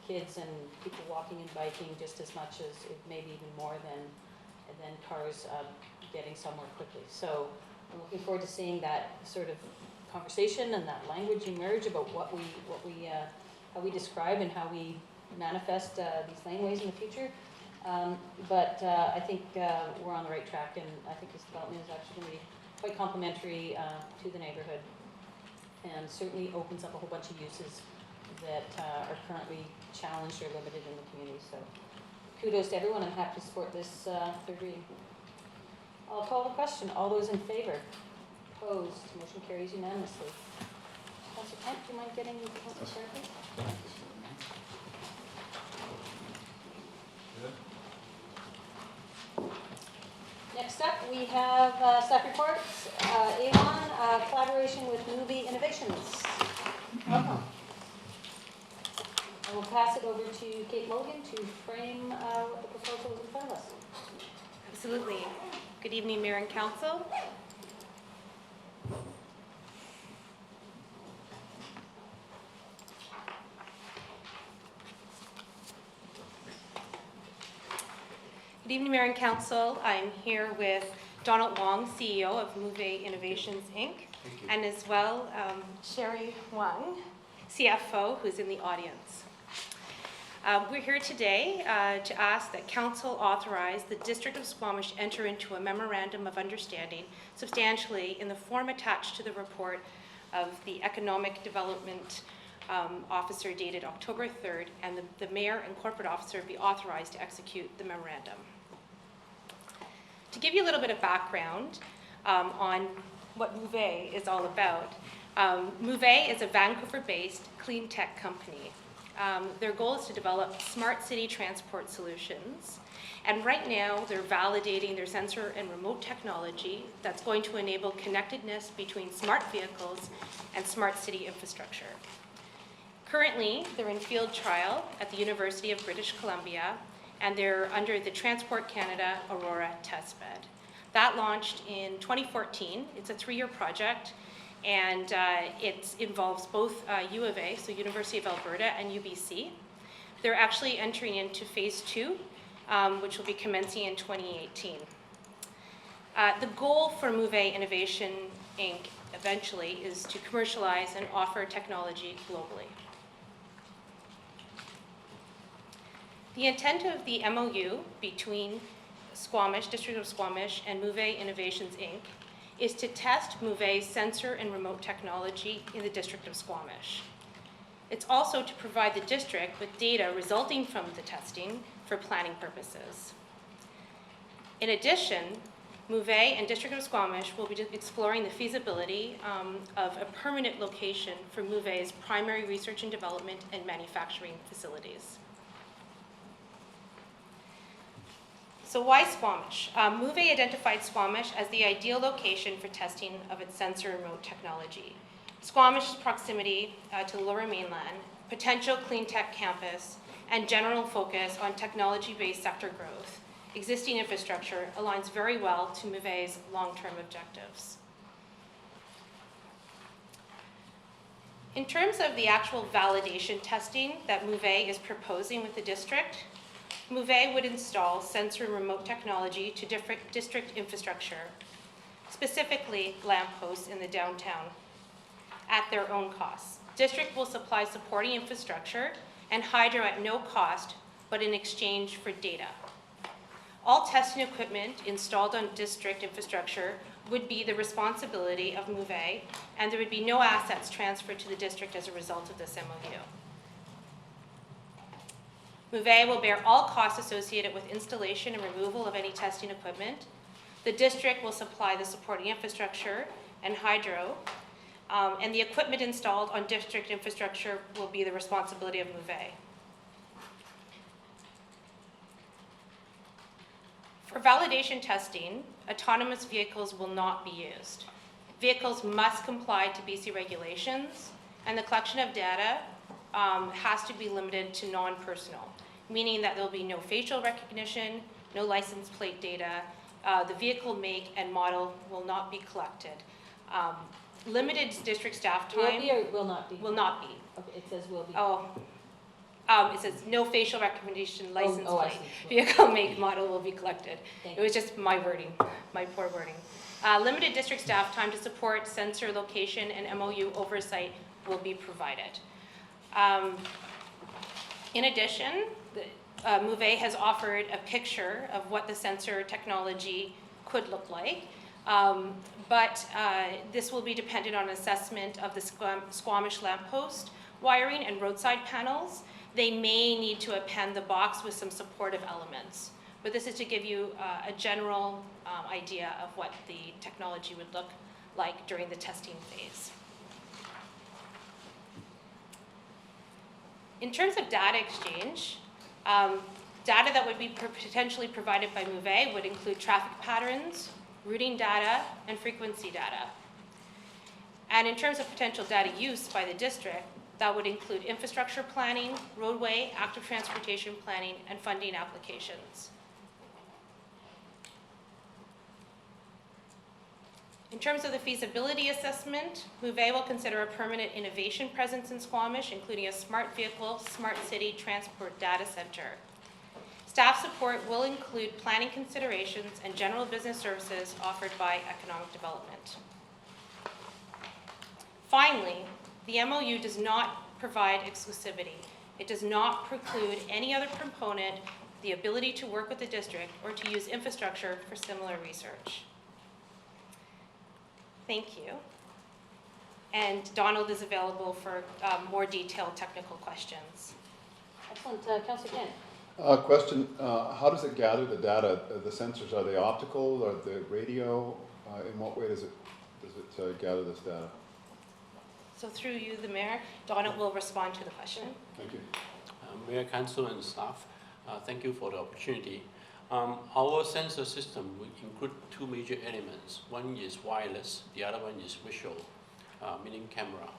kids and people walking and biking just as much as, maybe even more than cars getting somewhere quickly. So I'm looking forward to seeing that sort of conversation and that language emerge about how we describe and how we manifest these laneways in the future. But I think we're on the right track, and I think this development is actually going to be quite complementary to the neighborhood, and certainly opens up a whole bunch of uses that are currently challenged or limited in the community. So kudos to everyone. I'm happy to support this third reading. I'll call the question. All those in favor? Opposed? Motion carries unanimously. Councilor Kemp, do you mind getting Councilor Fairclough? Next up, we have staff reports. Avon, collaboration with Movie Innovations. Welcome. I will pass it over to Kate Logan to frame what the proposal is in front of us. Absolutely. Good evening, Mayor and Council. Good evening, Mayor and Council. I'm here with Donald Wong, CEO of Move Innovations, Inc., and as well Sherry Wang, CFO, who's in the audience. We're here today to ask that Council authorize the District of Squamish enter into a memorandum of understanding substantially in the form attached to the report of the Economic Development Officer dated October 3rd, and the Mayor and Corporate Officer be authorized to execute the memorandum. To give you a little bit of background on what Move is all about, Move is a Vancouver-based clean tech company. Their goal is to develop smart city transport solutions. And right now, they're validating their sensor and remote technology that's going to enable connectedness between smart vehicles and smart city infrastructure. Currently, they're in field trial at the University of British Columbia, and they're under the Transport Canada Aurora testbed. That launched in 2014. It's a 3-year project, and it involves both U of A, so University of Alberta, and UBC. They're actually entering into phase 2, which will be commencing in 2018. The goal for Move Innovation Inc. eventually is to commercialize and offer technology globally. The intent of the MOU between Squamish, District of Squamish, and Move Innovations Inc. is to test Move's sensor and remote technology in the District of Squamish. It's also to provide the district with data resulting from the testing for planning purposes. In addition, Move and District of Squamish will be exploring the feasibility of a permanent location for Move's primary research and development and manufacturing facilities. So why Squamish? Move identified Squamish as the ideal location for testing of its sensor remote technology. Squamish's proximity to the Lower Mainland, potential clean tech campus, and general focus on technology-based sector growth, existing infrastructure aligns very well to Move's long-term objectives. In terms of the actual validation testing that Move is proposing with the district, Move would install sensor and remote technology to different district infrastructure, specifically lampposts in the downtown, at their own costs. District will supply supporting infrastructure and hydro at no cost, but in exchange for data. All testing equipment installed on district infrastructure would be the responsibility of Move, and there would be no assets transferred to the district as a result of this MOU. Move will bear all costs associated with installation and removal of any testing equipment. The district will supply the supporting infrastructure and hydro, and the equipment installed on district infrastructure will be the responsibility of Move. For validation testing, autonomous vehicles will not be used. Vehicles must comply to BC regulations, and the collection of data has to be limited to non-personal, meaning that there'll be no facial recognition, no license plate data, the vehicle make and model will not be collected. Limited district staff time. Will be or will not be? Will not be. Okay, it says will be. Oh, it says no facial recognition, license plate. license plate. Vehicle make model will be collected. Thank It was just my wording, my poor wording. Limited district staff time to support sensor location and MOU oversight will be provided. In addition, Move has offered a picture of what the sensor technology could look like, but this will be dependent on assessment of the Squamish lamppost wiring and roadside panels. They may need to append the box with some supportive elements, but this is to give you a general idea of what the technology would look like during the testing phase. In terms of data exchange, data that would be potentially provided by Move would include traffic patterns, routing data, and frequency data. And in terms of potential data use by the district, that would include infrastructure planning, roadway, active transportation planning, and funding applications. In terms of the feasibility assessment, Move will consider a permanent innovation presence in Squamish, including a smart vehicle, smart city transport data center. Staff support will include planning considerations and general business services offered by economic development. Finally, the MOU does not provide exclusivity. It does not preclude any other component the ability to work with the district or to use infrastructure for similar research. Thank you. And Donald is available for more detailed technical questions. Excellent. Councillor Kent. Question, how does it gather the data? The sensors, are they optical, or the radio? In what way does it gather this data? So through you, the mayor, Donald will respond to the question. Thank you. Mayor, council, and staff, thank you for the opportunity. Our sensor system will include two major elements. One is wireless, the other one is visual, meaning camera.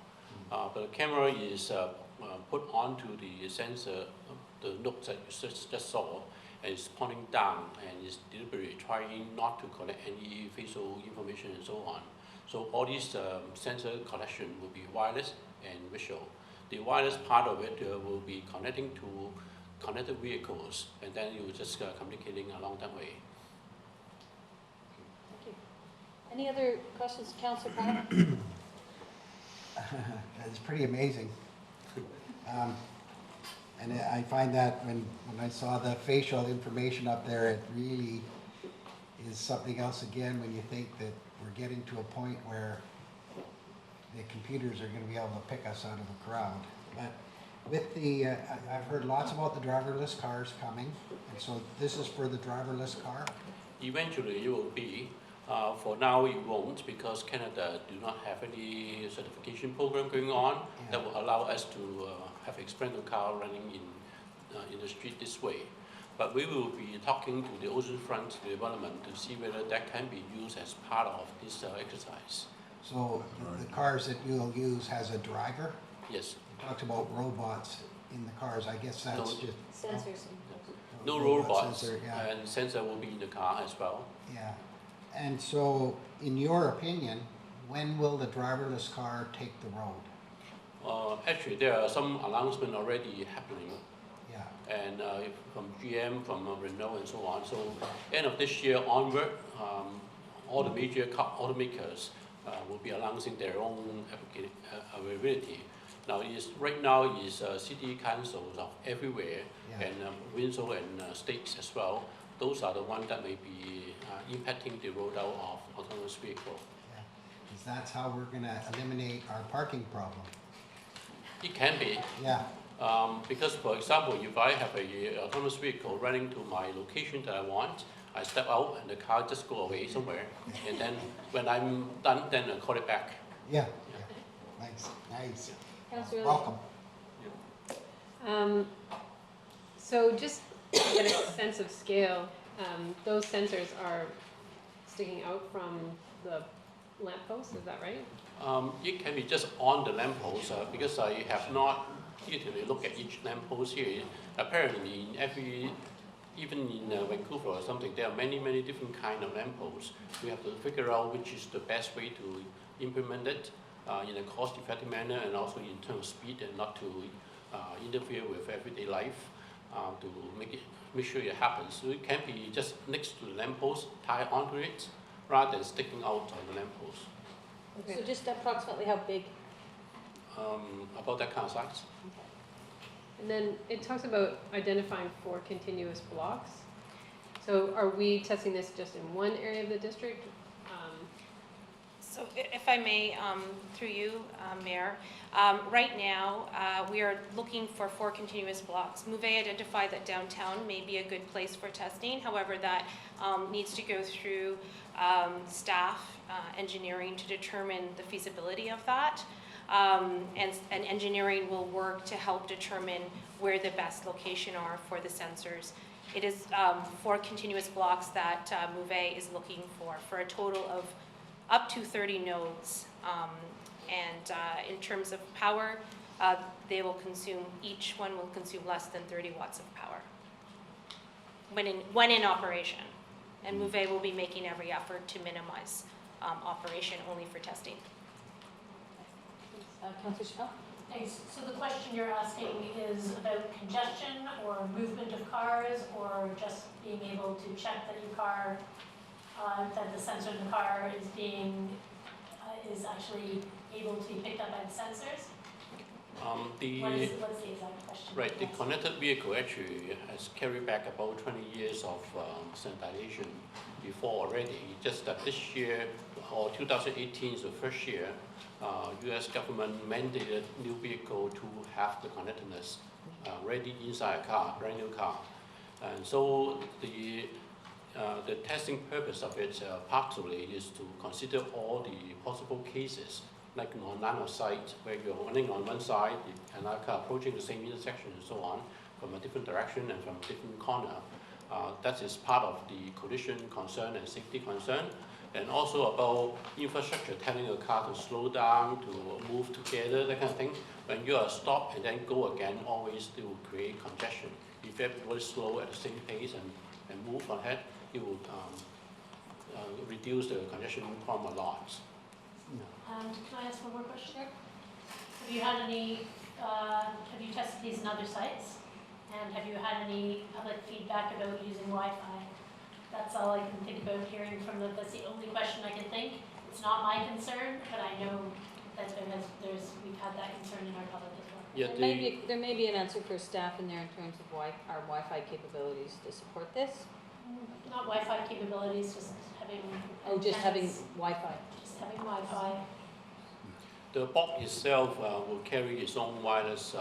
But the camera is put onto the sensor, the notes that you just saw, and it's pointing down and is deliberately trying not to collect any facial information and so on. So all these sensor collection will be wireless and visual. The wireless part of it will be connecting to connected vehicles, and then you just communicating along that way. Thank you. Any other questions, Councillor Powell? It's pretty amazing. And I find that when I saw the facial information up there, it really is something else again when you think that we're getting to a point where the computers are going to be able to pick us out of the crowd. But with the, I've heard lots about the driverless cars coming, and so this is for the driverless car? Eventually it will be. For now it won't, because Canada do not have any certification program going on that will allow us to have experimental car running in the street this way. But we will be talking to the oceanfront development to see whether that can be used as part of this exercise. So the cars that you'll use has a driver? Yes. You talked about robots in the cars. I guess that's just... Sensors. No robot robots, sensor, yeah. and sensor will be in the car as well. Yeah. And so, in your opinion, when will the driverless car take the road? Actually, there are some announcements already happening. Yeah. And from GM, from Renault, and so on. So, end of this year onward, all the major car automakers will be announcing their own availability. Now, right now is city councils of everywhere, and Windsor and states as well. Those are the ones that may be impacting the rollout of autonomous vehicle. Yeah. Because that's how we're going to eliminate our parking problem. It can be. Yeah. Because, for example, if I have a autonomous vehicle running to my location that I want, I step out and the car just go away somewhere, and then when I'm done, then I call it back. Yeah. Nice, nice. Councillor Welcome. So just to get a sense of scale, those sensors are sticking out from the lamppost, is that right? It can be just on the lamppost, because I have not literally looked at each lamppost here. Apparently, in every, even in Vancouver or something, there are many, many different kind of lampposts. We have to figure out which is the best way to implement it in a cost-effective manner, and also in terms of speed, and not to interfere with everyday life, to make sure it happens. So it can be just next to the lamppost, tie onto it, rather than sticking out on the lamppost. So just approximately how big? About that kind of size. And then it talks about identifying 4 continuous blocks. So are we testing this just in one area of the district? So if I may, through you, Mayor, right now we are looking for 4 continuous blocks. Mouvet identified that downtown may be a good place for testing. However, that needs to go through staff engineering to determine the feasibility of that. And engineering will work to help determine where the best location are for the sensors. It is 4 continuous blocks that Mouvet is looking for a total of up to 30 nodes. In terms of power, they will consume, each one will consume less than 30 watts of power when in operation. And Mouvet will be making every effort to minimize operation only for testing. Councillor Chappelle? Thanks. So the question you're asking is about congestion or movement of cars, or just being able to check that your car, that the sensor in the car is actually able to be picked up by the sensors? What's the exact question? Right, the connected vehicle actually has carried back about 20 years of standardization before already. Just that this year, or 2018 is the first year, U.S. government mandated new vehicle to have the connectedness ready inside a car, brand new car. And so the testing purpose of it partly is to consider all the possible cases like on line of sight, where you're running on one side and like approaching the same intersection and so on, from a different direction and from a different corner. That is part of the collision concern and safety concern. And also about infrastructure, telling a car to slow down, to move together, that kind of thing. When you are stopped and then go again, always it will create congestion. If everybody slow at the same pace and move ahead, it will reduce the congestion problem a lot. And can I ask one more question? Have you had any, have you tested these in other sites? And have you had any public feedback about using Wi-Fi? That's all I can think about hearing from them. That's the only question I can think. It's not my concern, but I know that we've had that concern in our public as well. Yeah, There may be an answer for staff in there in terms of our Wi-Fi capabilities to support this. Not Wi-Fi capabilities, just having. Oh, just having antennas, Wi-Fi. Just having Wi-Fi. the box itself will carry its own wireless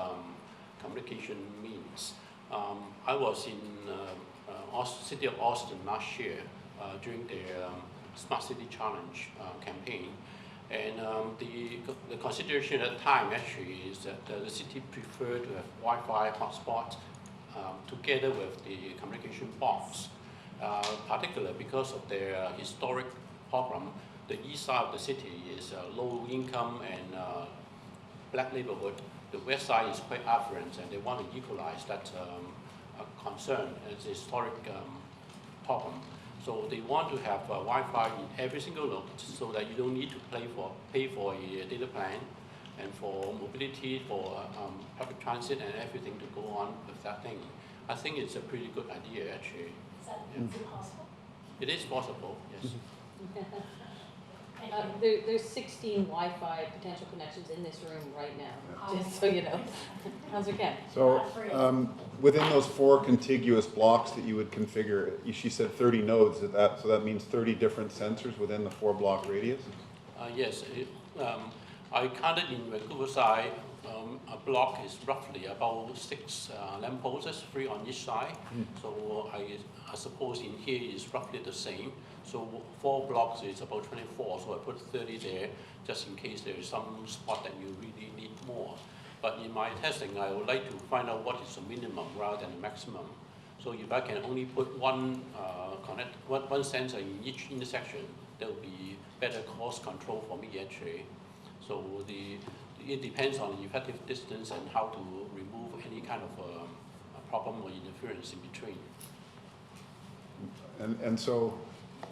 communication means. I was in city of Austin last year during their Smart City Challenge campaign. And the consideration at the time actually is that the city preferred to have Wi-Fi hotspot together with the communication box, particularly because of their historic problem. The east side of the city is low income and black neighborhood. The west side is quite affluent, and they want to equalize that concern as a historic problem. So they want to have Wi-Fi in every single node so that you don't need to pay for a data plan and for mobility, for public transit and everything to go on with that thing. I think it's a pretty good idea actually. Is it possible? It is possible, yes. There's 16 Wi-Fi potential connections in this room right now, just so you know. Councilor Kent. So within those 4 contiguous blocks that you would configure, she said 30 nodes, so that means 30 different sensors within the 4-block radius? Yes, I counted in Vancouver side, a block is roughly about 6 lampposts, 3 on each side. So I suppose in here is roughly the same. So 4 blocks is about 24, so I put 30 there, just in case there is some spot that you really need more. But in my testing, I would like to find out what is the minimum rather than the maximum. So if I can only put one sensor in each intersection, that will be better cost control for me actually. So it depends on the effective distance and how to remove any kind of problem or interference in between. And so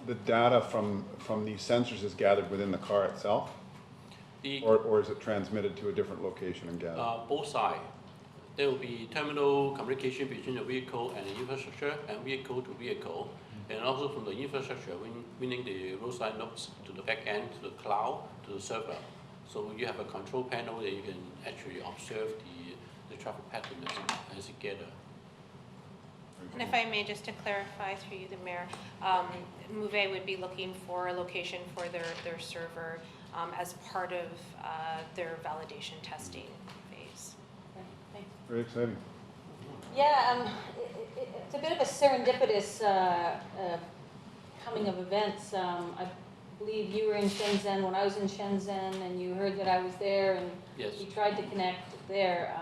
the data from these sensors is gathered within the car itself? Or is it transmitted to a different location and gathered? Both sides. There will be terminal communication between the vehicle and the infrastructure, and vehicle to vehicle, and also from the infrastructure, meaning the roadside nodes to the back end, to the cloud, to the server. So you have a control panel that you can actually observe the traffic pattern as it gathers. And if I may, just to clarify through you, the Mayor, Mouvet would be looking for a location for their server as part of their validation testing phase. Very exciting. Yeah, it's a bit of a serendipitous coming of events. I believe you were in Shenzhen when I was in Shenzhen, and you heard that I was there, and yes. you tried to connect there,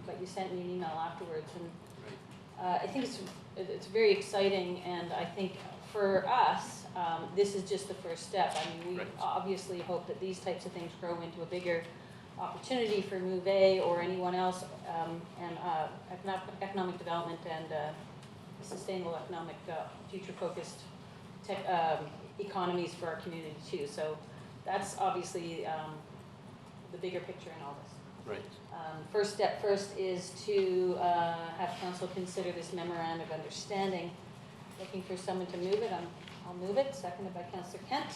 but you sent me an email afterwards. And I think it's very exciting, and I think for us, this is just the first step. I mean, we obviously hope that these types of things grow into a bigger opportunity for Mouvet or anyone else, and economic development and sustainable economic, future-focused economies for our community too. So that's obviously the bigger picture in all this. Right. First step first is to have council consider this memorandum of understanding. Looking for someone to move it. I'll move it, seconded by Councillor Kent.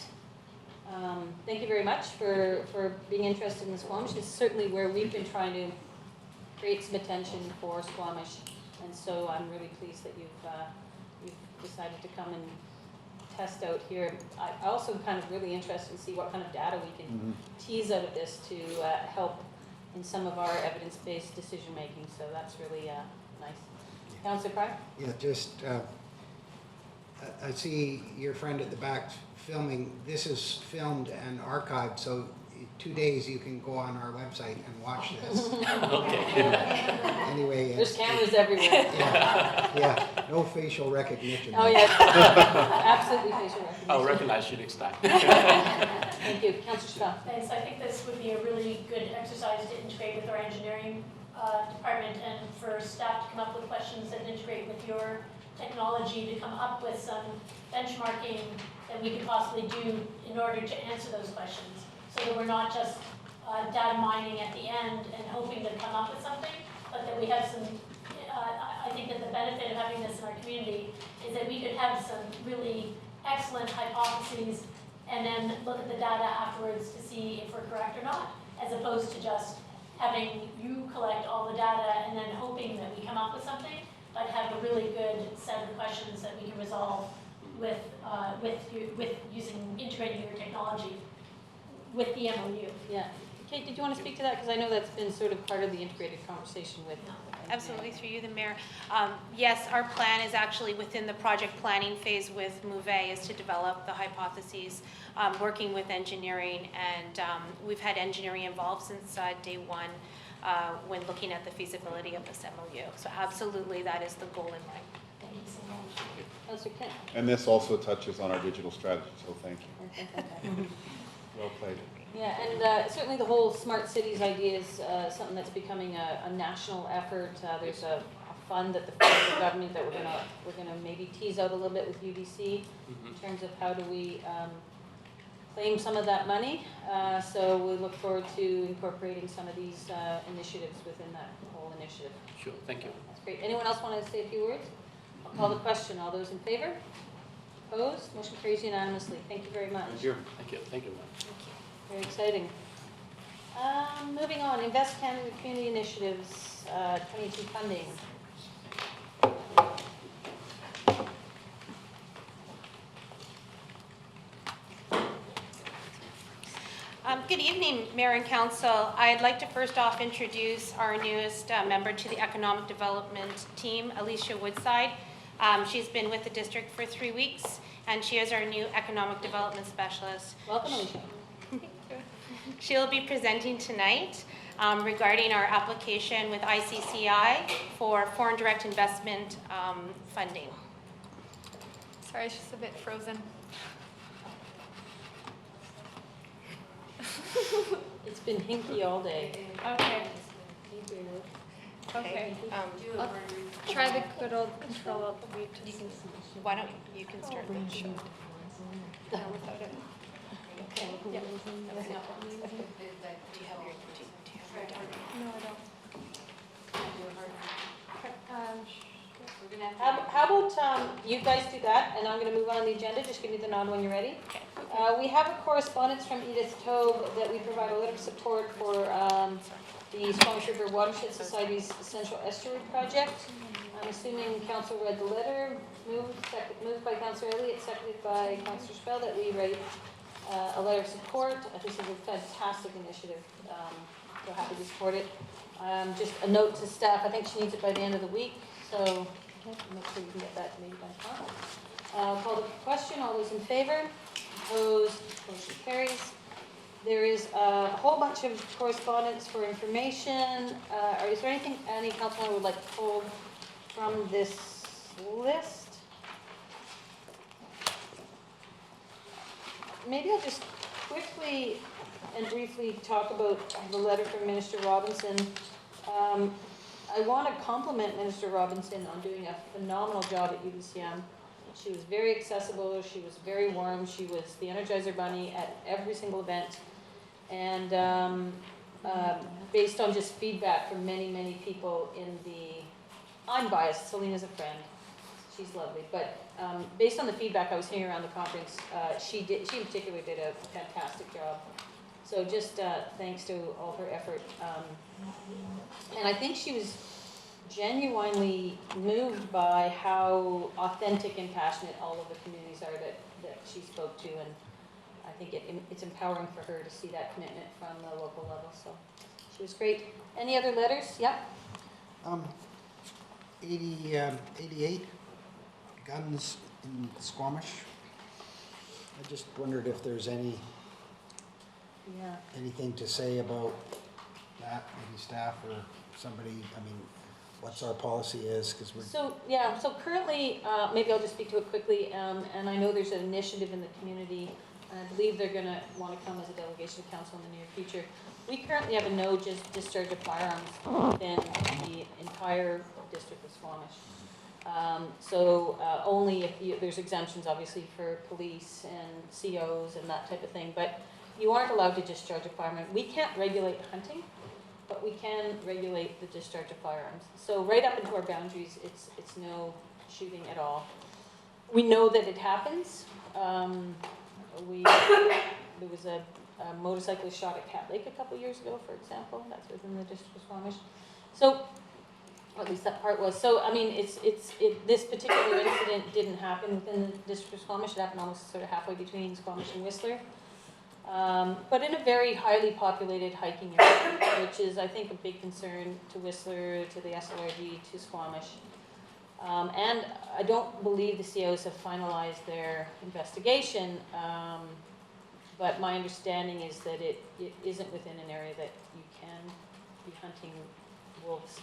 Thank you very much for being interested in Squamish. It's certainly where we've been trying to create some attention for Squamish, and so I'm really pleased that you've decided to come and test out here. I also kind of really interested to see what kind of data we can tease out of this to help in some of our evidence-based decision-making, so that's really nice. Councillor Pryor? Yeah, just, I see your friend at the back filming. This is filmed and archived, so 2 days, you can go on our website and watch this. Okay. Anyway. There's cameras everywhere. Yeah, no facial recognition. Oh, yes. Absolutely facial recognition. I'll recognize you next time. Thank you. Councillor Scott. Thanks, I think this would be a really good exercise to integrate with our engineering department and for staff to come up with questions and integrate with your technology to come up with some benchmarking that we could possibly do in order to answer those questions. So that we're not just data mining at the end and hoping to come up with something, but that we have some, I think that the benefit of having this in our community is that we could have some really excellent hypotheses and then look at the data afterwards to see if we're correct or not, as opposed to just having you collect all the data and then hoping that we come up with something, but have a really good set of questions that we can resolve with integrating your technology with the MOU. Yeah. Kate, did you want to speak to that? Because I know that's been sort of part of the integrated conversation with. Absolutely, through you, the mayor. Yes, our plan is actually within the project planning phase with Move is to develop the hypotheses, working with engineering, and we've had engineering involved since day one when looking at the feasibility of this MOU. So absolutely, that is the goal in mind. Thank you so much. Councillor Kent. And this also touches on our digital strategy, so thank you. Well played. Yeah, and certainly the whole smart cities idea is something that's becoming a national effort. There's a fund at the federal government that we're gonna maybe tease out a little bit with UBC in terms of how do we claim some of that money. So we look forward to incorporating some of these initiatives within that whole initiative. Sure, thank you. That's great. Anyone else want to say a few words? I'll call the question. All those in favor? Opposed? Motion carries unanimously. Thank you very much. Thank you. Thank you. Thank you, ma'am. Very exciting. Moving on, Invest Canada Community Initiatives, 22 funding. Good evening, Mayor and Council. I'd like to first off introduce our newest member to the Economic Development team, Alicia Woodside. She's been with the district for 3 weeks, and she is our new Economic Development Specialist. Welcome, Alicia. She'll be presenting tonight regarding our application with ICCI for foreign direct investment funding. Sorry, it's just a bit frozen. It's been hinky all day. Okay. Okay. I'll try the good old control alt delete. Why don't you can start the show? Without it. Okay. Yep. Do you have your No, I don't. How about you guys do that, and I'm going to move on the agenda. Just give me the nod when you're ready. We have a correspondence from Edith Tobe that we provide a letter of support for the Squamish River Watershed Society's Central Estuary Project. I'm assuming Council read the letter. Moved by Councillor Elliott, seconded by Councillor Spell, that we write a letter of support. This is a fantastic initiative. So happy to support it. Just a note to staff. I think she needs it by the end of the week, so make sure you can get that maybe by tomorrow. Call the question. All those in favor? Opposed? Motion carries. There is a whole bunch of correspondence for information. Is there anything any councilman would like to pull from this list? Maybe I'll just quickly and briefly talk about the letter from Minister Robinson. I want to compliment Minister Robinson on doing a phenomenal job at UBCM. She was very accessible, she was very warm, she was the Energizer Bunny at every single event. And based on just feedback from many, many people in the, I'm biased, Selena's a friend, she's lovely, but based on the feedback I was hearing around the conference, she in particular did a fantastic job. So just thanks to all her effort. And I think she was genuinely moved by how authentic and passionate all of the communities are that she spoke to, and I think it's empowering for her to see that commitment from the local level. So she was great. Any other letters? Yep. 88 guns in Squamish. I just wondered if there's any Yeah. anything to say about that, maybe staff or somebody, I mean, what's our policy is, because we're, So, yeah, so currently, maybe I'll just speak to it quickly, and I know there's an initiative in the community, and I believe they're gonna wanna come as a delegation of council in the near future. We currently have a no discharge of firearms within the entire district of Squamish. Only if there's exemptions obviously for police and COs and that type of thing, but you aren't allowed to discharge a firearm. We can't regulate hunting, but we can regulate the discharge of firearms. So right up into our boundaries, it's no shooting at all. We know that it happens. There was a motorcyclist shot at Cat Lake a couple years ago, for example. That's within the district of Squamish. So, or at least that part was. So, I mean, this particular incident didn't happen within the district of Squamish. It happened almost sort of halfway between Squamish and Whistler. But in a very highly populated hiking area, which is, I think, a big concern to Whistler, to the SLRD, to Squamish. And I don't believe the COs have finalized their investigation, but my understanding is that it isn't within an area that you can be hunting wolves.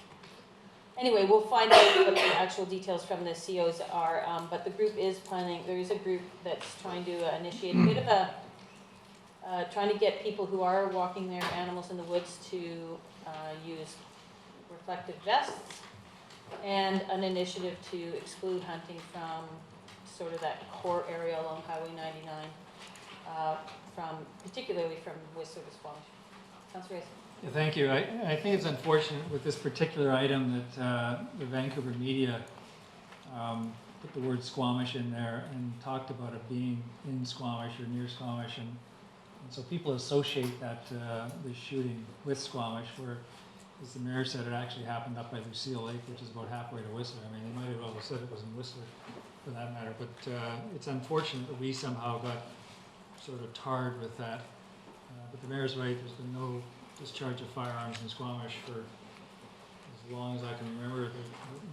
Anyway, we'll find out what the actual details from the COs are, but the group is planning, there is a group that's trying to initiate a bit of a, trying to get people who are walking their animals in the woods to use reflective vests, and an initiative to exclude hunting from sort of that core area along Highway 99, particularly from Whistler to Squamish. Councillor Reyes. Yeah, thank you. I think it's unfortunate with this particular item that the Vancouver media put the word Squamish in there and talked about it being in Squamish or near Squamish, and so people associate that the shooting with Squamish, where, as the mayor said, it actually happened up by Lucille Lake, which is about halfway to Whistler. I mean, they might as well have said it was in Whistler, for that matter. But it's unfortunate that we somehow got sort of tarred with that. But the mayor's right. There's been no discharge of firearms in Squamish for as long as I can remember.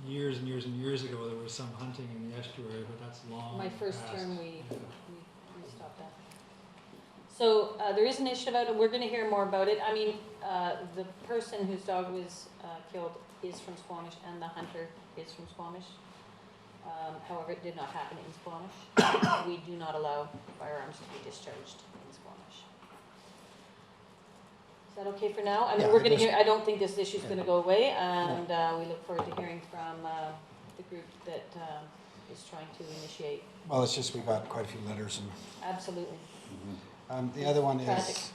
Years and years and years ago, there was some hunting in the estuary, but that's long My first past. term, we stopped that. So there is an initiative out, and we're going to hear more about it. I mean, the person whose dog was killed is from Squamish, and the hunter is from Squamish. However, it did not happen in Squamish. We do not allow firearms to be discharged in Squamish. Is that okay for now? I mean, Yeah, we're going to just- hear. I don't think this issue is going to go away, and we look forward to hearing from the group that is trying to initiate. well, it's just we got quite a few letters and. Absolutely. The other one Tragic. is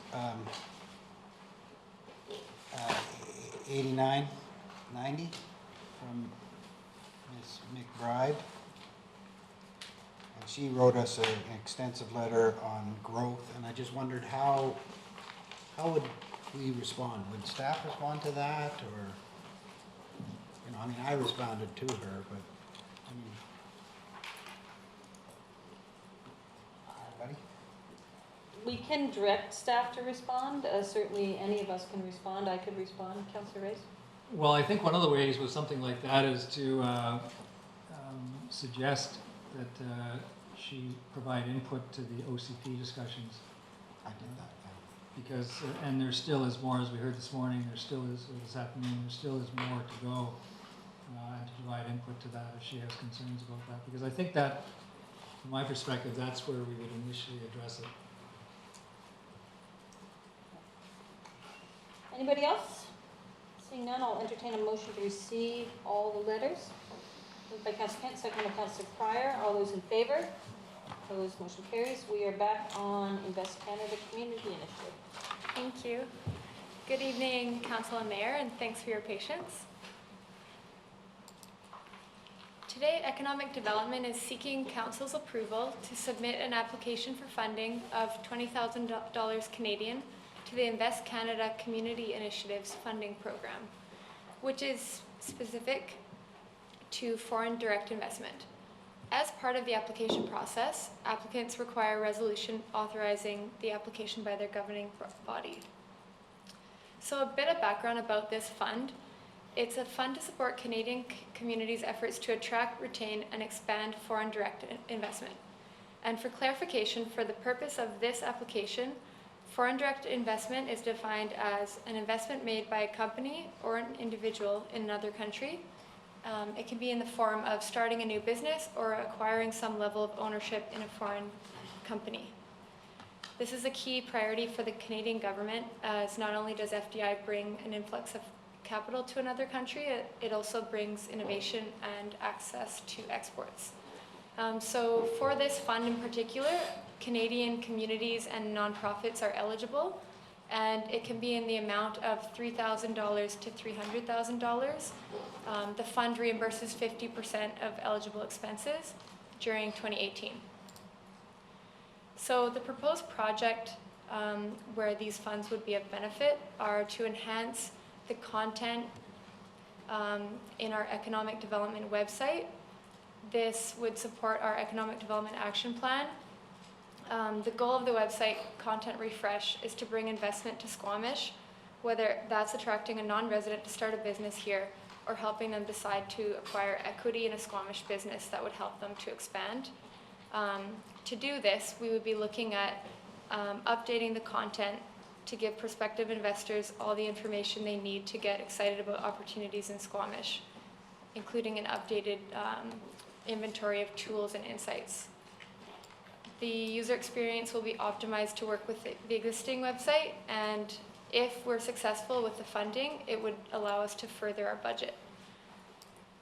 8990 from Ms. McBride. And she wrote us an extensive letter on growth, and I just wondered how would we respond? Would staff respond to that, or, you know, I mean, I responded to her, but, I mean, anybody? We can direct staff to respond. Certainly, any of us can respond. I could respond. Councillor Reyes? Well, I think one of the ways with something like that is to suggest that she provide input to the OCP discussions. I did that, yeah. Because, and there still is more, as we heard this morning, there still is, or this afternoon, there still is more to go, and to provide input to that if she has concerns about that. Because I think that, from my perspective, that's where we would initially address it. Anybody else? Seeing none, I'll entertain a motion to receive all the letters. Moved by Councillor Kent, second by Councillor Pryor. All those in favor? Opposed, motion carries. We are back on Invest Canada Community Initiative. Thank you. Good evening, Council and Mayor, and thanks for your patience. Today, Economic Development is seeking Council's approval to submit an application for funding of $20,000 Canadian to the Invest Canada Community Initiatives Funding Program, which is specific to foreign direct investment. As part of the application process, applicants require a resolution authorizing the application by their governing body. So a bit of background about this fund. It's a fund to support Canadian communities' efforts to attract, retain, and expand foreign direct investment. And for clarification, for the purpose of this application, Foreign direct investment is defined as an investment made by a company or an individual in another country. It can be in the form of starting a new business or acquiring some level of ownership in a foreign company. This is a key priority for the Canadian government, as not only does FDI bring an influx of capital to another country, it also brings innovation and access to exports. So for this fund in particular, Canadian communities and nonprofits are eligible, and it can be in the amount of $3,000 to $300,000. The fund reimburses 50% of eligible expenses during 2018. So the proposed project where these funds would be of benefit are to enhance the content in our economic development website. This would support our economic development action plan. The goal of the website content refresh is to bring investment to Squamish, whether that's attracting a non-resident to start a business here or helping them decide to acquire equity in a Squamish business that would help them to expand. To do this, we would be looking at updating the content to give prospective investors all the information they need to get excited about opportunities in Squamish, including an updated inventory of tools and insights. The user experience will be optimized to work with the existing website, and if we're successful with the funding, it would allow us to further our budget.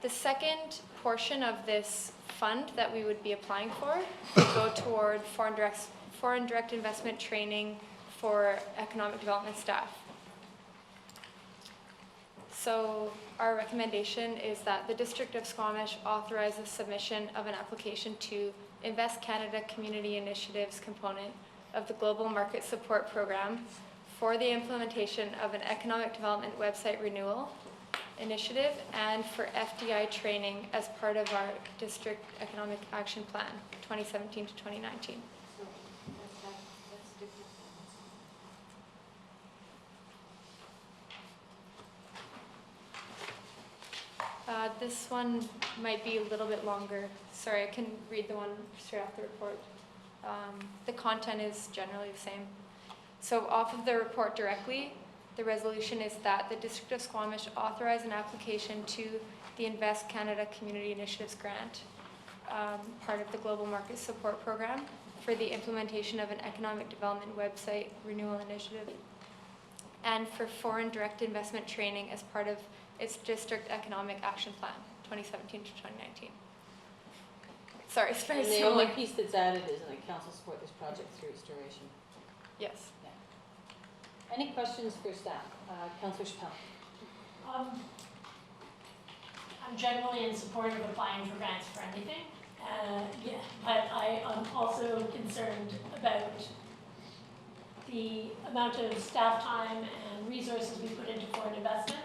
The second portion of this fund that we would be applying for would go toward foreign direct investment training for economic development staff. So our recommendation is that the District of Squamish authorize the submission of an application to Invest Canada Community Initiatives component of the Global Market Support Program for the implementation of an economic development website renewal initiative and for FDI training as part of our District Economic Action Plan 2017 to 2019. That's different. This one might be a little bit longer. Sorry, I can read the one straight off the report. The content is generally the same. So off of the report directly, the resolution is that the District of Squamish authorize an application to the Invest Canada Community Initiatives Grant, part of the Global Market Support Program, for the implementation of an economic development website renewal initiative, and for foreign direct investment training as part of its District Economic Action Plan, 2017 to 2019. Sorry, it's very And the similar. only piece that's added is that council support this project through its duration. Yes. Any questions for staff? Councillor Chappelle. I'm generally in support of applying for grants for anything, but I am also concerned about the amount of staff time and resources we put into foreign investment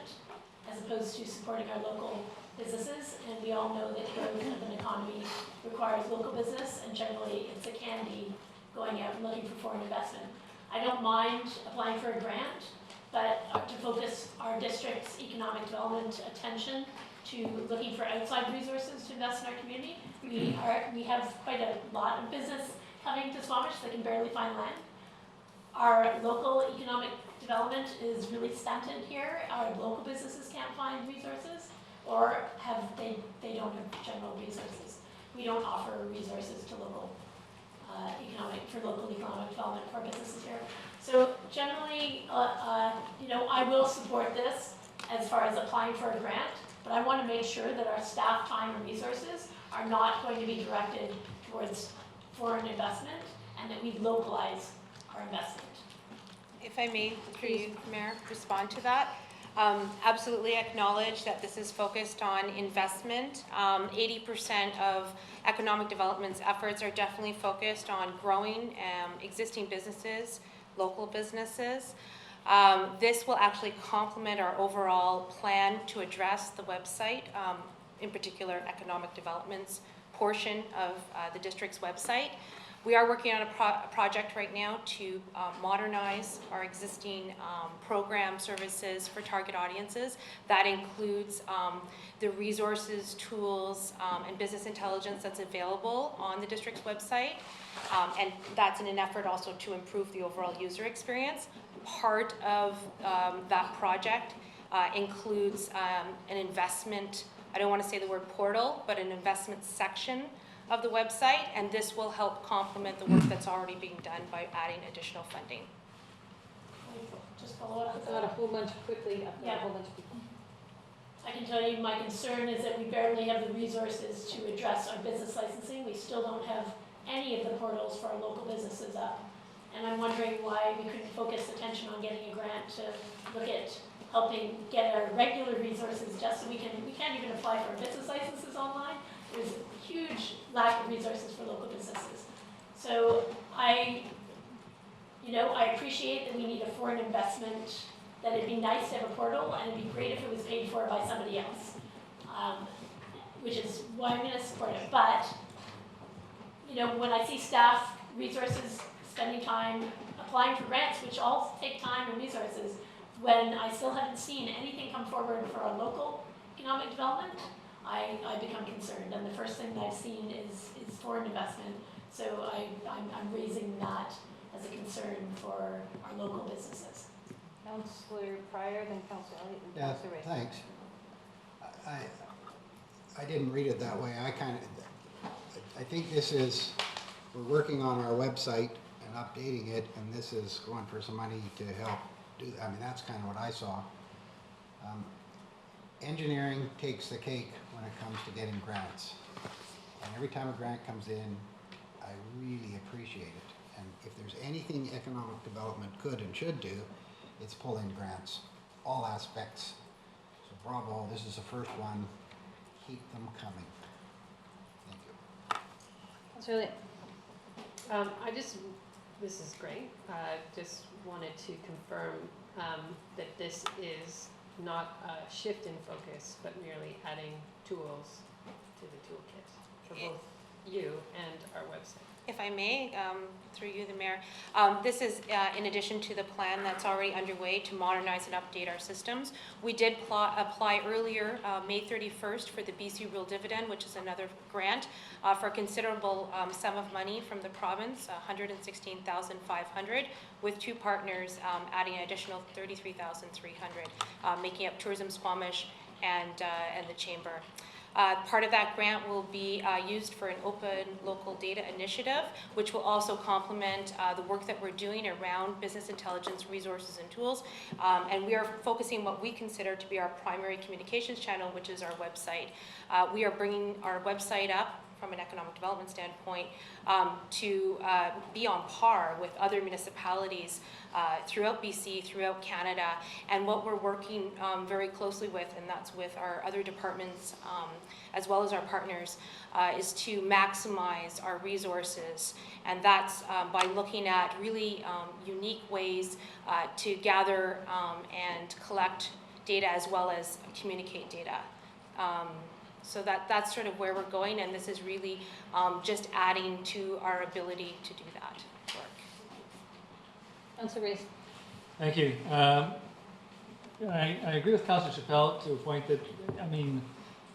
as opposed to supporting our local businesses. And we all know that growth of an economy requires local business, and generally it's a candy going out and looking for foreign investment. I don't mind applying for a grant, but to focus our district's economic development attention to looking for outside resources to invest in our community. We have quite a lot of business coming to Squamish that can barely find land. Our local economic development is really stunted here. Our local businesses can't find resources, or they don't have general resources. We don't offer resources to local local economic development for businesses here. So generally, I will support this as far as applying for a grant, but I want to make sure that our staff time and resources are not going to be directed towards foreign investment, and that we localize our investment. If I may, through you, Mayor, respond to that. Absolutely acknowledge that this is focused on investment. 80% of economic development's efforts are definitely focused on growing existing businesses, local businesses. This will actually complement our overall plan to address the website, in particular economic development's portion of the district's website. We are working on a project right now to modernize our existing program services for target audiences. That includes the resources, tools, and business intelligence that's available on the district's website. And that's in an effort also to improve the overall user experience. Part of that project includes an investment, I don't want to say the word portal, but an investment section of the website, and this will help complement the work that's already being done by adding additional funding. Just follow up with Got a that. whole bunch quickly, I've got a Yeah. whole bunch of people. I can tell you my concern is that we barely have the resources to address our business licensing. We still don't have any of the portals for our local businesses up. And I'm wondering why we couldn't focus attention on getting a grant to look at helping get our regular resources just so we can't even apply for our business licenses online. There's a huge lack of resources for local businesses. So I appreciate that we need a foreign investment, that it'd be nice to have a portal, and it'd be great if it was paid for by somebody else, which is why I'm going to support it. But, when I see staff, resources, spending time applying for grants, which all take time and resources, when I still haven't seen anything come forward for our local economic development, I become concerned. And the first thing that I've seen is foreign investment. So I'm raising that as a concern for our local businesses. Councillor Pryor, then Councillor Elliott, and Yeah, Councillor Ray. thanks. I didn't read it that way. I think this is, we're working on our website and updating it, and this is going for some money to help do, I mean, that's kind of what I saw. Engineering takes the cake when it comes to getting grants. And every time a grant comes in, I really appreciate it. And if there's anything economic development could and should do, it's pull in grants, all aspects. So bravo, this is the first one. Keep them coming. Thank you. Councillor Elliott. This is great. Just wanted to confirm that this is not a shift in focus, but merely adding tools to the toolkit for both you and our website. If I may, through you, the Mayor, this is in addition to the plan that's already underway to modernize and update our systems. We did apply earlier, May 31st, for the BC Real Dividend, which is another grant for a considerable sum of money from the province, $116,500, with two partners adding an additional $33,300, making up Tourism Squamish and the Chamber. Part of that grant will be used for an open local data initiative, which will also complement the work that we're doing around business intelligence resources and tools. And we are focusing what we consider to be our primary communications channel, which is our website. We are bringing our website up from an economic development standpoint to be on par with other municipalities throughout BC, throughout Canada. And what we're working very closely with, and that's with our other departments as well as our partners, is to maximize our resources. And that's by looking at really unique ways to gather and collect data as well as communicate data. So that's sort of where we're going, and this is really just adding to our ability to do that work. Councillor Ray. Thank you. I agree with Councillor Chappelle to a point that, I mean,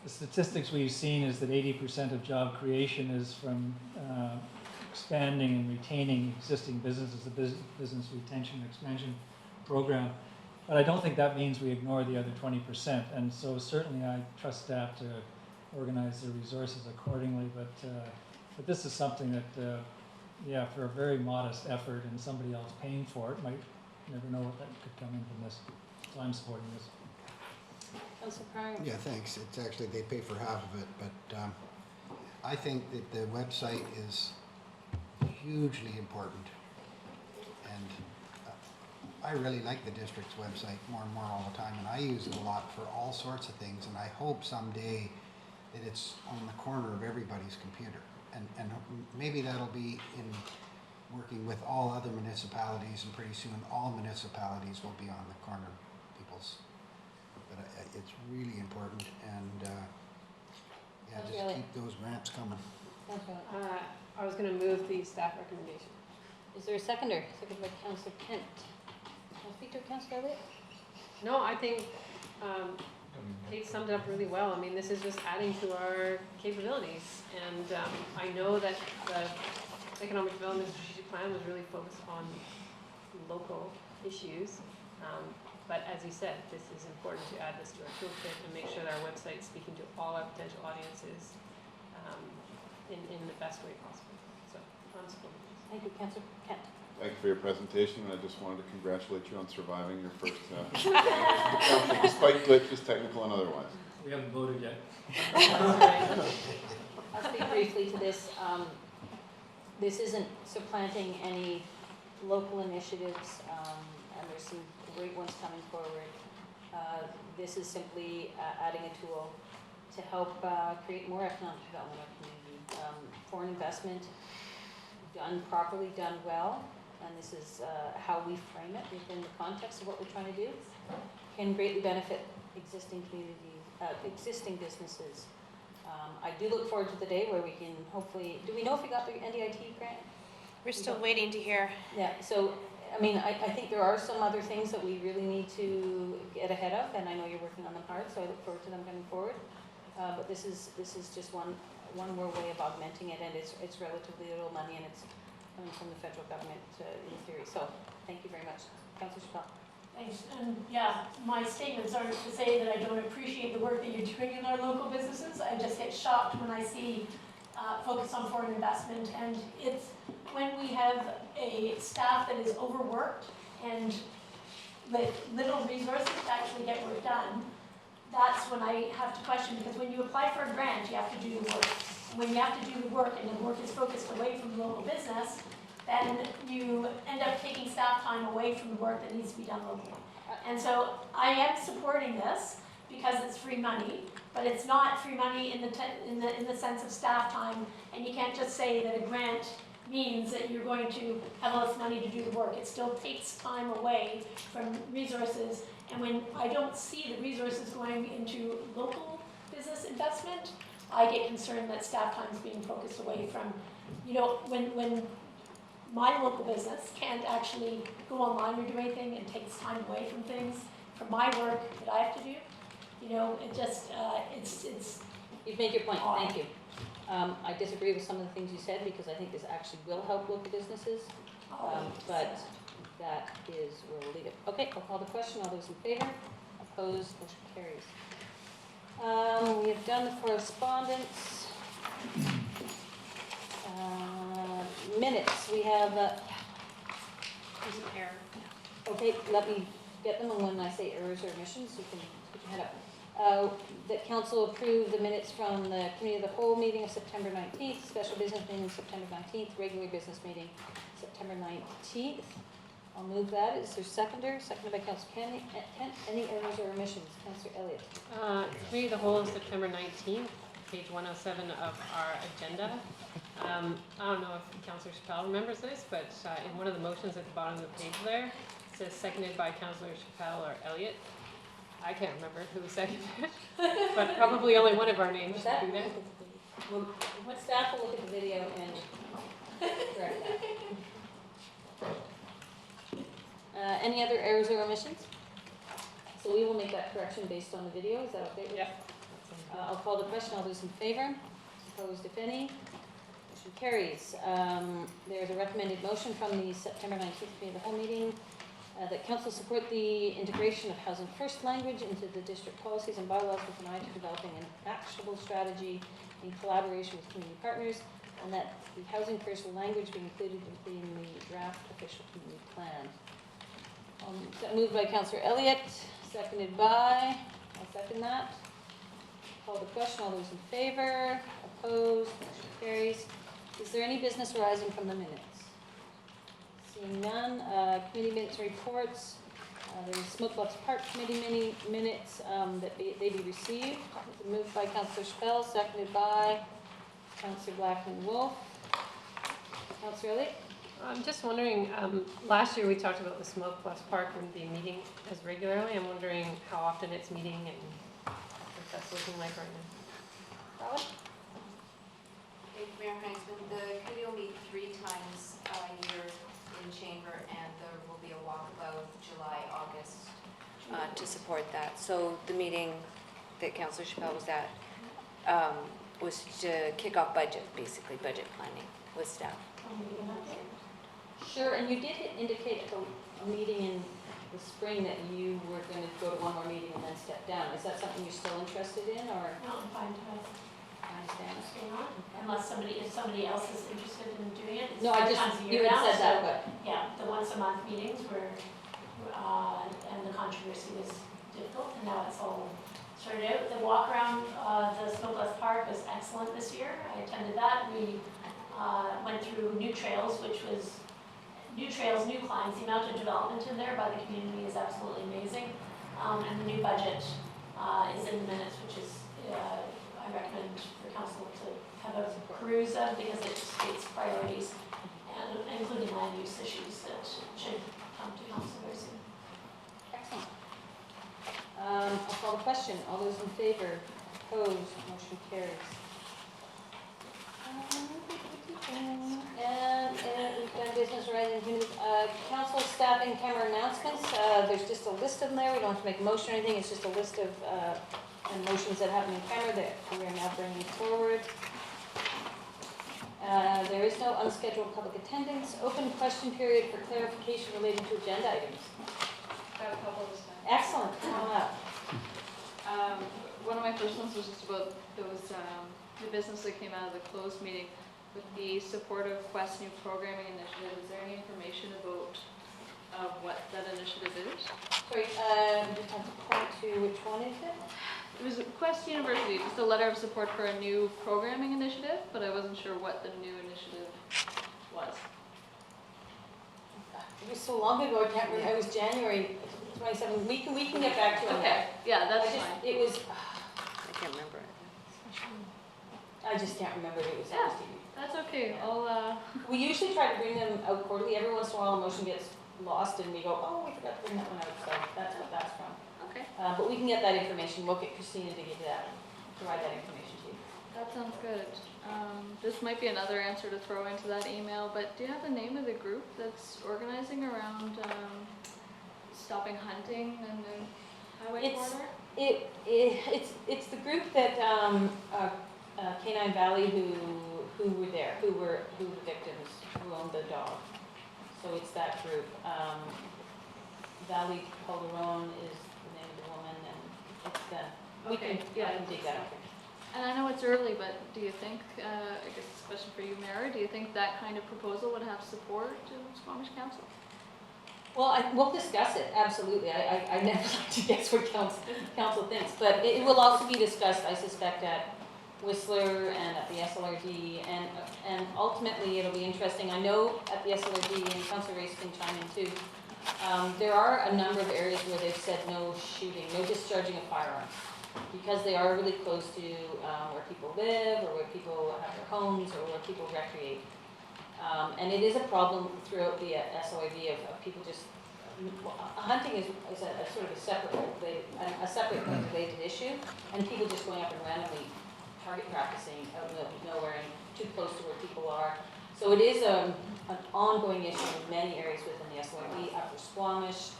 the statistics we've seen is that 80% of job creation is from expanding and retaining existing businesses, the business retention expansion program. But I don't think that means we ignore the other 20%. And so certainly I trust staff to organize their resources accordingly. But this is something that, yeah, for a very modest effort and somebody else paying for it, might never know what that could come in from this. So I'm supporting this. Councillor Pryor. Yeah, thanks. It's actually, they pay for half of it, but I think that the website is hugely important. And I really like the district's website more and more all the time, and I use it a lot for all sorts of things, and I hope someday that it's on the corner of everybody's computer. And maybe that'll be in working with all other municipalities, and pretty soon all municipalities will be on the corner of people's. But it's really important, and yeah, just keep those grants coming. I was gonna move the staff recommendation. Is there a seconder? Seconded by Councillor Kent. Can I speak to Councillor Elliott? No, I think Kate summed it up really well. I mean, this is just adding to our capabilities. And I know that the economic development strategic plan was really focused on local issues. But as you said, this is important to add this to our toolkit and make sure that our website's speaking to all our potential audiences in the best way possible. So, I'm supporting this. Thank you, Councillor Kent. Thank you for your presentation, and I just wanted to congratulate you on surviving your first council, despite glitches, technical and otherwise. We haven't voted yet. I'll speak briefly to this. This isn't supplanting any local initiatives, and there's some great ones coming forward. This is simply adding a tool to help create more economic development in our community. Foreign investment done properly, done well, and this is how we frame it within the context of what we're trying to do, can greatly benefit existing communities, existing businesses. I do look forward to the day where we can hopefully, do we know if we got the NDIT grant? We're still waiting to hear. Yeah, so, I mean, I think there are some other things that we really need to get ahead of, and I know you're working on them hard, so I look forward to them coming forward. But this is just one more way of augmenting it, and it's relatively little money, and it's coming from the federal government in theory. So, thank you very much. Councillor Chappelle. Thanks, and yeah, my statements aren't to say that I don't appreciate the work that you're doing in our local businesses. I just get shocked when I see focus on foreign investment, and it's when we have a staff that is overworked and with little resources to actually get work done, that's when I have to question, because when you apply for a grant, you have to do the work. When you have to do the work and the work is focused away from local business, then you end up taking staff time away from the work that needs to be done locally. And so I am supporting this because it's free money, but it's not free money in the sense of staff time, and you can't just say that a grant means that you're going to have less money to do the work. It still takes time away from resources, and when I don't see the resources going into local business investment, I get concerned that staff time is being focused away from, you know, when my local business can't actually go online or do anything and takes time away from things, from my work that I have to do, you know, it just, it's. You've made your point, thank you. I disagree with some of the things you said, because I think this actually will help local businesses, but that is where we'll leave it. Okay, I'll call the question. All those in favor? Opposed? Motion carries. We have done the correspondence. Minutes, we have, There's an error. okay, let me get them, and when I say errors or omissions, you can put your hand up. That council approved the minutes from the committee of the whole meeting of September 19th, special business meeting September 19th, regular business meeting September 19th. I'll move that. Is there a seconder? Seconded by Councillor Kent. Any errors or omissions? Councillor Elliott. Committee of the whole is September 19th, page 107 of our agenda. I don't know if Councillor Chappelle remembers this, but in one of the motions at the bottom of the page there, it says seconded by Councillor Chappelle or Elliott. I can't remember who seconded it, but probably only one of our names Was should that? be there. Well, what staff will look at the video and correct that. Any other errors or omissions? So we will make that correction based on the video. Is that okay with you? Yep. I'll call the question. All those in favor? Opposed, if any? Motion carries. There's a recommended motion from the September 19th committee of the whole meeting that council support the integration of Housing First language into the district policies and bylaws with an eye to developing an actionable strategy in collaboration with community partners, and that the Housing First language be included in the draft official community plan. Moved by Councillor Elliott, seconded by, I'll second that. Call the question. All those in favor? Opposed? Motion carries. Is there any business arising from the minutes? Seeing none. Committee minutes reports. There's Smokebox Park Committee minutes that they be received. Moved by Councillor Chappelle, seconded by Councillor Blackman-Wolf. Councillor Elliott? I'm just wondering, last year we talked about the Smoke Plus Park and be meeting as regularly. I'm wondering how often it's meeting and what that's looking like right now. Robin? Hey, Mayor Heisman, the committee will meet 3 times a year in chamber, and there will be a walkabout July, August to support that. So the meeting that Councillor Chappelle was at was to kick off budget, basically, budget planning with staff. Sure, and you did indicate at the meeting in the spring that you were going to go to one more meeting and then step down. Is that something you're still interested in, or? No, I'm fine to I understand. stay on, unless if somebody else is interested in doing it. It's No, I 5 just, times a you year had now, said that, so, but, yeah, the once a month meetings were, and the controversy was difficult, and now it's all sorted out. The walk around the Snowbluff Park was excellent this year. I attended that. We went through new trails, which was new trails, new climbs. The amount of development in there by the community is absolutely amazing. And the new budget is in the minutes, which is, I recommend for council to have a peruse of, because it states priorities, and including land use issues that should come to council very soon. excellent. I'll call the question. All those in favor? Opposed? Motion carries. And we've done business right in council staff and camera announcements. There's just a list of them there. We don't have to make a motion or anything. It's just a list of motions that happen in camera that we are now bringing forward. There is no unscheduled public attendance. Open question period for clarification relating to agenda items. I have a couple this time. Excellent. Come on up. One of my first ones was just about those, the business that came out of the closed meeting with the support of Quest New Programming Initiative. Is there any information about what that initiative is? Sorry, just have to point to which one is it? It was Quest University, just a letter of support for a new programming initiative, but I wasn't sure what the new initiative was. It was so long ago, I can't remember. It was January 27th. We can get back to it. Okay, yeah, that's I just, fine. it was, I can't remember it. I just can't remember. It was Yeah. last year. That's okay, I'll, We usually try to bring them out quarterly. Every once in a while, a motion gets lost and we go, oh, we forgot to bring that one out. So that's what that's from. okay, But we can get that information. We'll get Christina to give that, provide that information to you. that sounds good. This might be another answer to throw into that email, but do you have the name of the group that's organizing around stopping hunting in the highway It's- corridor? It's the group that Canine Valley who were there, who were the victims, who owned the dog. So it's that group. Valley Calderon is the name of the woman, and it's them. We Okay, can, yeah. I can dig that up. And I know it's early, but do you think, I guess this question for you, Mary, do you think that kind of proposal would have support in Squamish Council? Well, we'll discuss it, absolutely. I never like to guess what council thinks, but it will also be discussed, I suspect, at Whistler and at the SLRD, and ultimately it'll be interesting. I know at the SLRD, and Councilor Race can chime in too, there are a number of areas where they've said no shooting, no discharging of firearms, because they are really close to where people live, or where people have their homes, or where people recreate. And it is a problem throughout the SOAB of people just, hunting is a sort of a separate related issue, and people just going up and randomly target practicing out in the middle of nowhere and too close to where people are. So it is an ongoing issue in many areas within the SOAB, Upper Squamish,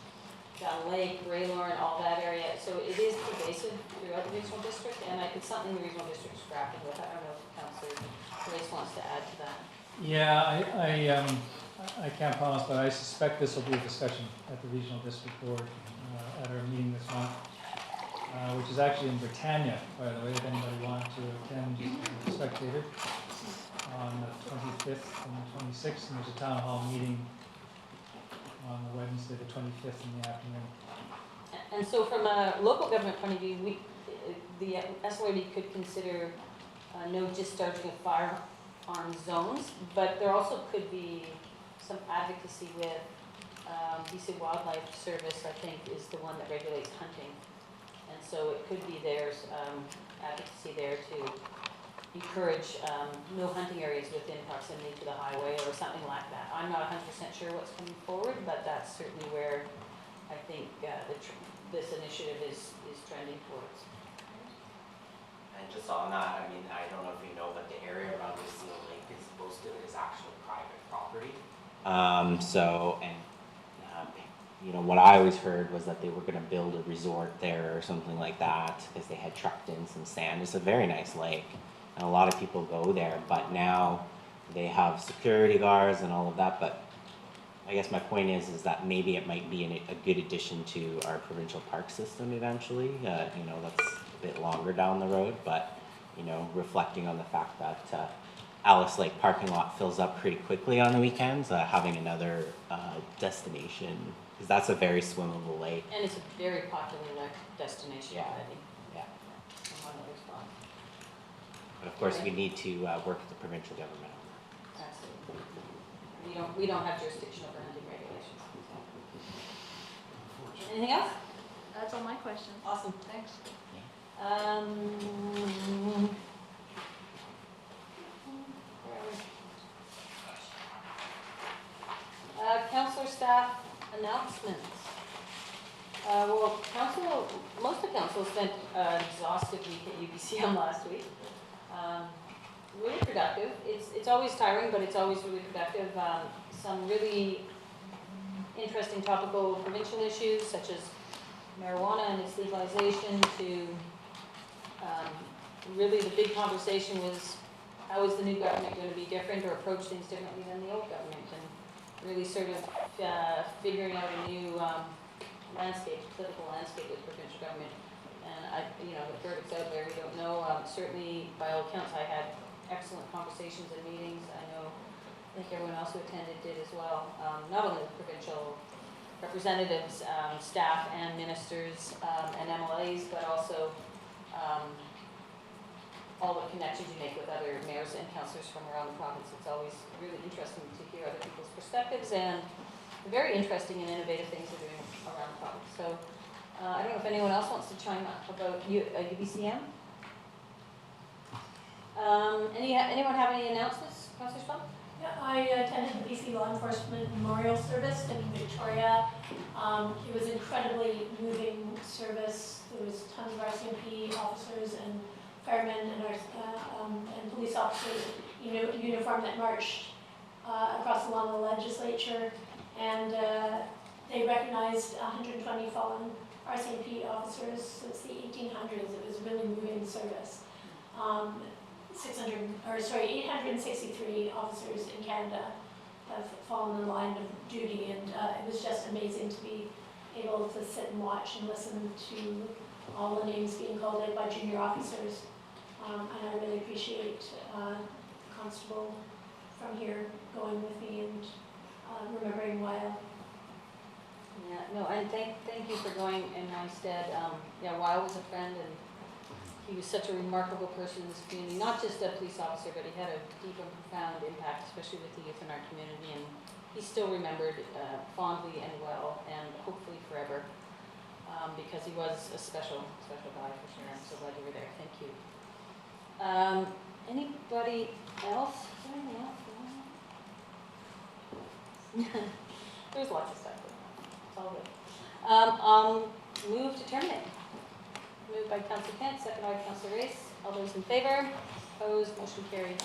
Down Lake, Raylorn, all that area. So it is pervasive throughout the regional district, and it's something the regional district is grappling with. I don't know if Councillor Race wants to add to that. Yeah, I can't promise, but I suspect this will be a discussion at the Regional District Board at our meeting this month, which is actually in Britannia, by the way, if anybody wants to attend, just as a spectator, on the 25th and the 26th, and there's a town hall meeting on the Wednesday, the 25th in the afternoon. And so from a local government point of view, the SLRD could consider no discharging of firearm zones, but there also could be some advocacy with BC Wildlife Service, I think, is the one that regulates hunting. And so it could be there's advocacy there to encourage no hunting areas within proximity to the highway or something like that. I'm not 100% sure what's coming forward, but that's certainly where I think this initiative is trending towards. And just on that, I mean, I don't know if you know, but the area around the Seal Lake is most of it is actually private property. You know, what I always heard was that they were gonna build a resort there or something like that, because they had trucked in some sand. It's a very nice lake, and a lot of people go there, but now they have security guards and all of that, but I guess my point is that maybe it might be a good addition to our provincial park system eventually. You know, that's a bit longer down the road, but, you know, reflecting on the fact that Alice Lake parking lot fills up pretty quickly on the weekends, having another destination, because that's a very swimmable lake. And it's a very popular destination already. Yeah. From one other spot. But of course, we need to work with the provincial government on that. Absolutely. We don't have jurisdiction over hunting regulations. Anything else? That's all my questions. Awesome. Thanks. Councilor staff announcements. Well, most of council spent an exhaustive week at UBCM last week. Really productive. It's always tiring, but it's always really productive. Some really interesting topical provincial issues, such as marijuana and its legalization, to really the big conversation was, how is the new government going to be different or approach things differently than the old government? And really sort of figuring out a new political landscape with provincial government. And the verdict's out there, we don't know. Certainly, by all accounts, I had excellent conversations and meetings. I think everyone else who attended did as well. Not only the provincial representatives, staff and ministers and MLAs, but also all the connections you make with other mayors and councillors from around the province. It's always really interesting to hear other people's perspectives and the very interesting and innovative things they're doing around the province. So I don't know if anyone else wants to chime up about UBCM. Anyone have any announcements, Councillor Spunk? Yeah, I attended the BC Law Enforcement Memorial Service in Victoria. It was incredibly moving service. There was tons of RCMP officers and firemen and police officers in uniform that marched across the lawn of the legislature, and they recognized 120 fallen RCMP officers since the 1800s. It was really moving service. 863 officers in Canada have fallen in line of duty, and it was just amazing to be able to sit and watch and listen to all the names being called out by junior officers. And I really appreciate the constable from here going with me and remembering Weil. Yeah, no, and thank you for going in my stead. Weil was a friend, and he was such a remarkable person in this community, not just a police officer, but he had a deep and profound impact, especially with the youth in our community, and he's still remembered fondly and well, and hopefully forever, because he was a special guy for sure. I'm so glad you were there. Thank you. Anybody else? Is there anything else? There's lots of stuff going on. It's all good. Move to terminate. Moved by Councillor Kent, second by Councillor Race. All those in favor? Opposed? Motion carried.